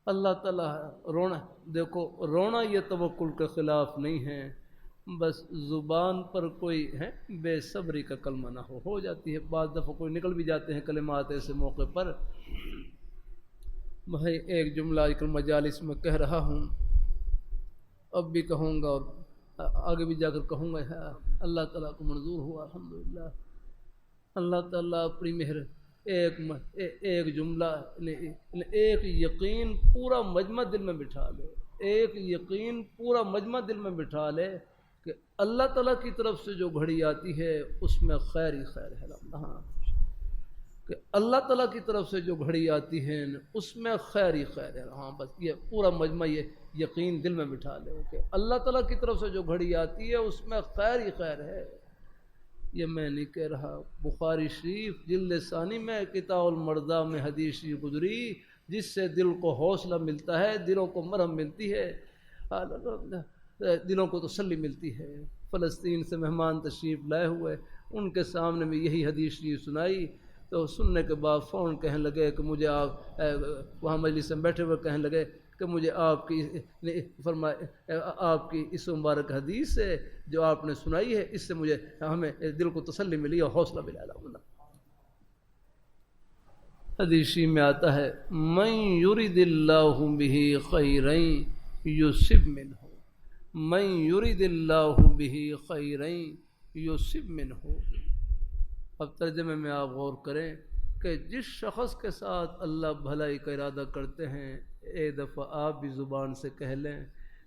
اللہ تعالیٰ رونا، دیکھو رونا یہ توکل کے خلاف نہیں ہے، بس زبان پر کوئی ہے بے صبری کا کلمہ نہ ہو جاتی ہے، بعض دفعہ کوئی نکل بھی جاتے ہیں کلمات ایسے موقع پر۔ بھائی ایک جملہ آج کل مجالس میں کہہ رہا ہوں، اب بھی کہوں گا، اور آگے بھی جا کر کہوں گا، اللہ تعالیٰ کو منظور ہوا الحمدللہ۔ اللہ تعالیٰ اپنی مہر ایک جملہ ایک یقین پورا مجمع دل میں بٹھا لے، ایک یقین پورا مجمع دل میں بٹھا لے کہ اللہ تعالیٰ کی طرف سے جو گھڑی آتی ہے اس میں خیر ہی خیر ہے۔ ہاں، کہ اللہ تعالیٰ کی طرف سے جو گھڑی آتی ہے اس میں خیر ہی خیر ہے۔ ہاں بس یہ پورا مجمع یہ یقین دل میں بٹھا لے کہ اللہ تعالیٰ کی طرف سے جو گھڑی آتی ہے اس میں خیر ہی خیر ہے۔ یہ میں نہیں کہہ رہا، بخاری شریف جلد ثانی میں کتاب المرضى میں حدیث شریف گزری، جس سے دل کو حوصلہ ملتا ہے، دلوں کو مرہم ملتی ہے، دلوں کو تسلی ملتی ہے۔ فلسطین سے مہمان تشریف لائے ہوئے، ان کے سامنے میں یہی حدیث شریف سنائی تو سننے کے بعد فوراً کہنے لگے کہ مجھے آپ، وہاں مجلس میں بیٹھے ہوئے کہنے لگے کہ مجھے آپ کی فرمائے آپ کی اس مبارک حدیث سے جو آپ نے سنائی ہے، اس سے مجھے ہمیں دل کو تسلی ملی اور حوصلہ ملا۔ حدیث میں آتا ہے من یرید اللہ بہ خیرا یصب منہ، من یرید اللہ بہ خیرا یصب منہ۔ اب ترجمے میں آپ غور کریں کہ جس شخص کے ساتھ اللہ بھلائی کا ارادہ کرتے ہیں، ایک دفعہ آپ بھی زبان سے کہہ لیں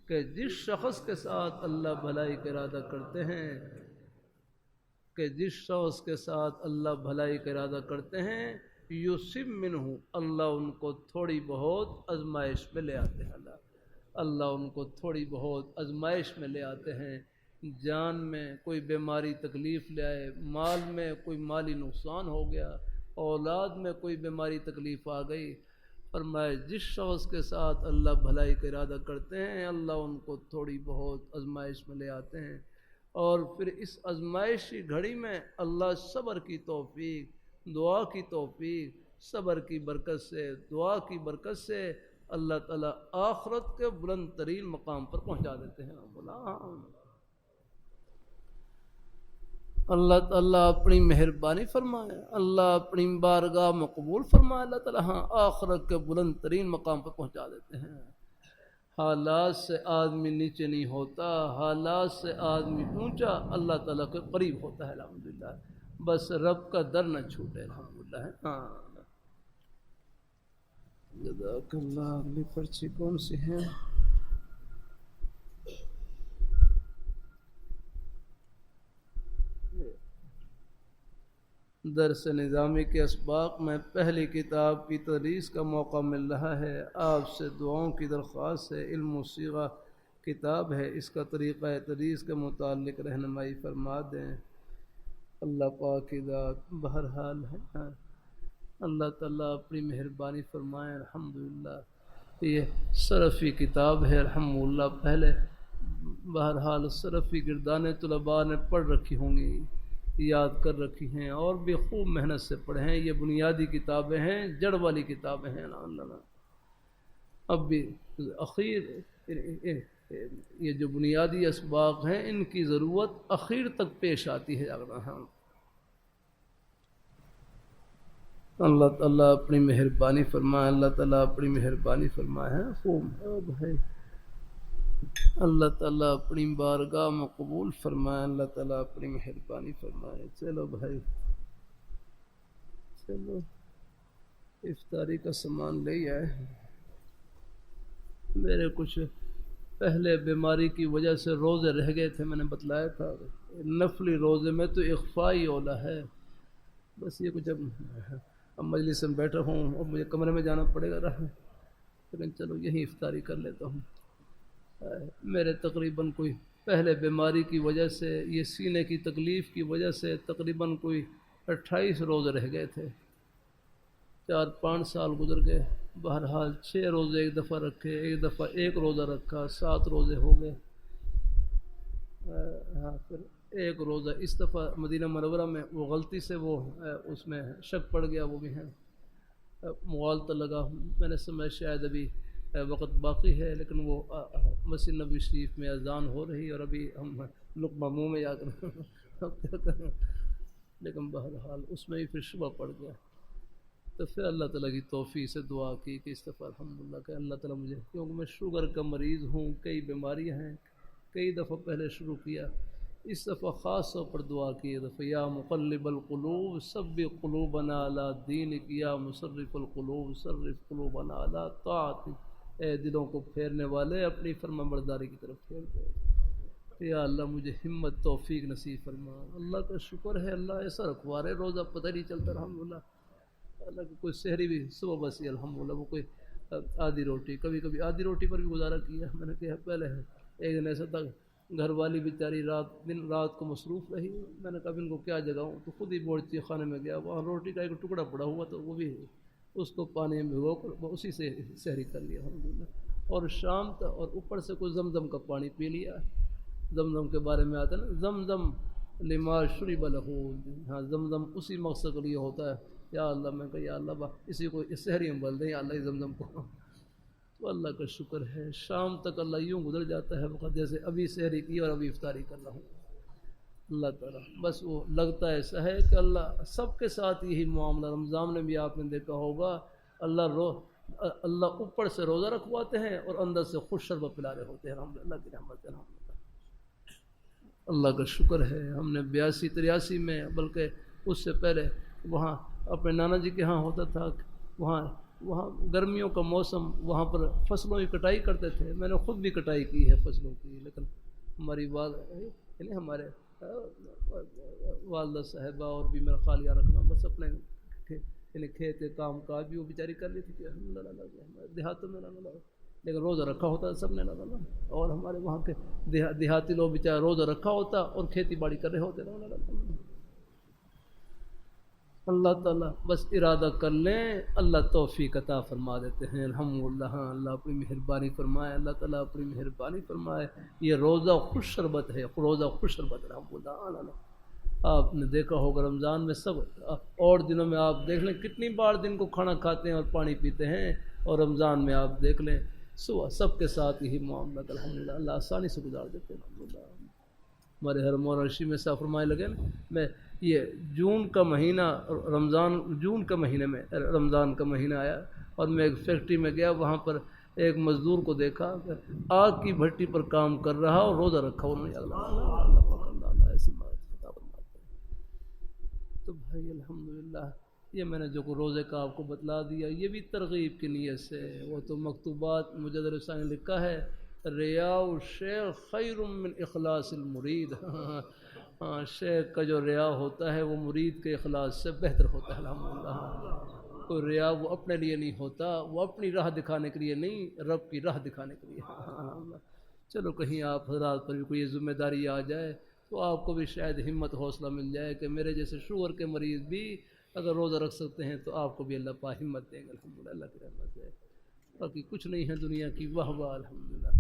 کہ جس شخص کے ساتھ اللہ بھلائی کا ارادہ کرتے ہیں، کہ جس شخص کے ساتھ اللہ بھلائی کا ارادہ کرتے ہیں، یصب منہ، اللہ ان کو تھوڑی بہت آزمائش میں لے آتے ہیں۔ اللہ ان کو تھوڑی بہت آزمائش میں لے آتے ہیں، جان میں کوئی بیماری تکلیف لے آئے، مال میں کوئی مالی نقصان ہو گیا، اولاد میں کوئی بیماری تکلیف آ گئی۔ فرمائے جس شخص کے ساتھ اللہ بھلائی کا ارادہ کرتے ہیں، اللہ ان کو تھوڑی بہت آزمائش میں لے آتے ہیں، اور پھر اس آزمائشی گھڑی میں اللہ صبر کی توفیق، دعا کی توفیق، صبر کی برکت سے، دعا کی برکت سے اللہ تعالیٰ آخرت کے بلند ترین مقام پر پہنچا دیتے ہیں۔ اللہ تعالیٰ اپنی مہربانی فرمائے، اللہ اپنی بارگاہ مقبول فرمائے، اللہ تعالیٰ ہاں آخرت کے بلند ترین مقام پر پہنچا دیتے ہیں۔ حالات سے آدمی نیچے نہیں ہوتا، حالات سے آدمی اونچا اللہ تعالیٰ کے قریب ہوتا ہے الحمدللہ۔ بس رب کا در نہ چھوٹے الحمدللہ۔ ہاں جزاک اللہ۔ اگلی پرچی کون سی ہے؟ درس نظامی کے اسباق میں پہلی کتاب کی تدریس کا موقع مل رہا ہے، آپ سے دعاؤں کی درخواست ہے۔ علم و صیغہ کتاب ہے، اس کا طریقہ تدریس کے متعلق رہنمائی فرما دیں۔ اللہ پاک کی ذات بہرحال ہے، اللہ تعالیٰ اپنی مہربانی فرمائے الحمدللہ۔ یہ صرفی کتاب ہے الحمدللہ، پہلے بہرحال صرفی گردان طلباء نے پڑھ رکھی ہوں گی، یاد کر رکھی ہیں، اور بھی خوب محنت سے پڑھے ہیں۔ یہ بنیادی کتابیں ہیں، جڑ والی کتابیں ہیں۔ اب بھی اخیر یہ جو بنیادی اسباق ہیں ان کی ضرورت اخیر تک پیش آتی ہے۔ اللہ تعالیٰ اپنی مہربانی فرمائے، اللہ تعالیٰ اپنی مہربانی فرمائے۔ خوب ہے، اللہ تعالیٰ اپنی بارگاہ میں قبول فرمائے، اللہ تعالیٰ اپنی مہربانی فرمائے۔ چلو بھائی، چلو افطاری کا سامان لے آئے۔ میرے کچھ پہلے بیماری کی وجہ سے روزے رہ گئے تھے، میں نے بتلایا تھا، نفلی روزے میں تو اخفائی اولا ہے۔ بس یہ کچھ اب مجلس میں بیٹھا ہوں اور مجھے کمرے میں جانا پڑے گا رہا، لیکن چلو یہی افطاری کر لیتا ہوں۔ میرے تقریباً کوئی پہلے بیماری کی وجہ سے، یہ سینے کی تکلیف کی وجہ سے تقریباً کوئی 28 روزے رہ گئے تھے۔ 4-5 سال گزر گئے، بہرحال 6 روزے ایک دفعہ رکھے، ایک دفعہ 1 روزہ رکھا، 7 روزے ہو گئے۔ ہاں، پھر 1 روزہ اس دفعہ مدینہ منورہ میں وہ غلطی سے وہ اس میں شک پڑ گیا، وہ بھی ہے، مغالطہ لگا۔ میں نے سمجھا شاید ابھی وقت باقی ہے، لیکن وہ مسجد نبی شریف میں اذان ہو رہی اور ابھی ہم لقمہ منہ میں جا کر لیکن بہرحال اس میں ہی پھر شبہ پڑ گیا۔ تو پھر اللہ تعالیٰ کی توفیق سے دعا کی کہ اس دفعہ الحمدللہ کہ اللہ تعالیٰ مجھے، کیونکہ میں شوگر کا مریض ہوں، کئی بیماریاں ہیں، کئی دفعہ پہلے شروع کیا، اس دفعہ خاص طور پر دعا کی دفعہ یا مقلب القلوب ثبت قلوبنا علی دینک یا مصرف القلوب صرف قلوبنا علی طاعتک، اے دلوں کو پھیرنے والے اپنی فرما برداری کی طرف پھیر دو، یا اللہ مجھے ہمت توفیق نصیب فرما۔ اللہ کا شکر ہے، اللہ ایسا رکھوا رہے، روزہ پتہ نہیں چلتا الحمدللہ۔ اللہ کی کوئی سحری بھی صبح بسی الحمدللہ، وہ کوئی آدھی روٹی، کبھی کبھی آدھی روٹی پر بھی گزارا کیا۔ میں نے کہا پہلے ہے ایک دن ایسا تھا، گھر والی بیچاری دن رات کو مصروف رہی، میں نے کہا ان کو کیا جگاؤں، تو خود ہی بورچی خانے میں گیا، وہاں روٹی کا ایک ٹکڑا پڑا ہوا تو وہ بھی اس کو پانی میں بھگو کر اسی سے سحری کر لیا الحمدللہ۔ اور شام تھا اور اوپر سے کوئی زمزم کا پانی پی لیا۔ زمزم کے بارے میں آتا ہے نا، زمزم لما شرب لہ، ہاں زمزم اسی مقصد کے لیے ہوتا ہے۔ یا اللہ میں کہا یا اللہ اسی کو اس سحری میں بول دیں یا اللہ زمزم کو۔ تو اللہ کا شکر ہے، شام تک اللہ یوں گزر جاتا ہے وقت جیسے ابھی سحری کی اور ابھی افطاری کر رہا ہوں۔ اللہ تعالیٰ بس وہ لگتا ایسا ہے کہ اللہ سب کے ساتھ یہی معاملہ، رمضان میں بھی آپ نے دیکھا ہوگا اللہ اوپر سے روزہ رکھواتے ہیں اور اندر سے خوش شربت پلا رہے ہوتے ہیں، الحمدللہ کی رحمت ہے۔ اللہ کا شکر ہے، ہم نے 82-83 میں بلکہ اس سے پہلے وہاں اپنے نانا جی کے ہاں ہوتا تھا، وہاں گرمیوں کا موسم، وہاں پر فصلوں کی کٹائی کرتے تھے۔ میں نے خود بھی کٹائی کی ہے فصلوں کی، لیکن ہمارے والدہ صاحبہ اور بھی میرا خالیہ رکھنا، بس اپنے کھیت کے کام کاج بھی وہ بیچاری کر لی تھی الحمدللہ دیہاتوں میں، لیکن روزہ رکھا ہوتا ہے سب نے الحمدللہ۔ اور ہمارے وہاں کے دیہاتی لوگ بیچارے روزہ رکھا ہوتا اور کھیتی باڑی کر رہے ہوتے الحمدللہ۔ اللہ تعالیٰ بس ارادہ کر لیں، اللہ توفیق عطا فرما دیتے ہیں الحمدللہ۔ ہاں اللہ اپنی مہربانی فرمائے، اللہ تعالیٰ اپنی مہربانی فرمائے۔ یہ روزہ خوش شربت ہے، روزہ خوش شربت الحمدللہ۔ آپ نے دیکھا ہوگا رمضان میں سب اور دنوں میں آپ دیکھ لیں کتنی بار دن کو کھانا کھاتے ہیں اور پانی پیتے ہیں، اور رمضان میں آپ دیکھ لیں صبح سب کے ساتھ یہی معاملہ الحمدللہ، اللہ آسانی سے گزار دیتے ہیں الحمدللہ۔ ہمارے ہر مولانا رشید میں صاحب فرمائے لگے نا، میں یہ جون کا مہینہ جون کا مہینے میں رمضان کا مہینہ آیا اور میں ایک فیکٹری میں گیا، وہاں پر ایک مزدور کو دیکھا کہ آگ کی بھٹی پر کام کر رہا اور روزہ رکھا انہوں نے۔ اللہ ایسی بات تو بھائی الحمدللہ، یہ میں نے جو روزے کا آپ کو بتلا دیا یہ بھی ترغیب کی نیت سے۔ وہ تو مکتوبات مجدد رسالہ نے لکھا ہے، ریاء الشیخ خیر من اخلاص المرید۔ شیخ کا جو ریا ہوتا ہے وہ مرید کے اخلاص سے بہتر ہوتا ہے الحمدللہ۔ کوئی ریا وہ اپنے لیے نہیں ہوتا، وہ اپنی راہ دکھانے کے لیے نہیں، رب کی راہ دکھانے کے لیے۔ چلو کہیں آپ حضرات پر بھی کوئی ذمہ داری آ جائے تو آپ کو بھی شاید ہمت حوصلہ مل جائے کہ میرے جیسے شوگر کے مریض بھی اگر روزہ رکھ سکتے ہیں تو آپ کو بھی اللہ پاک ہمت دیں گے الحمدللہ، اللہ کی رحمت ہے۔ باقی کچھ نہیں ہے دنیا کی، واہ واہ الحمدللہ۔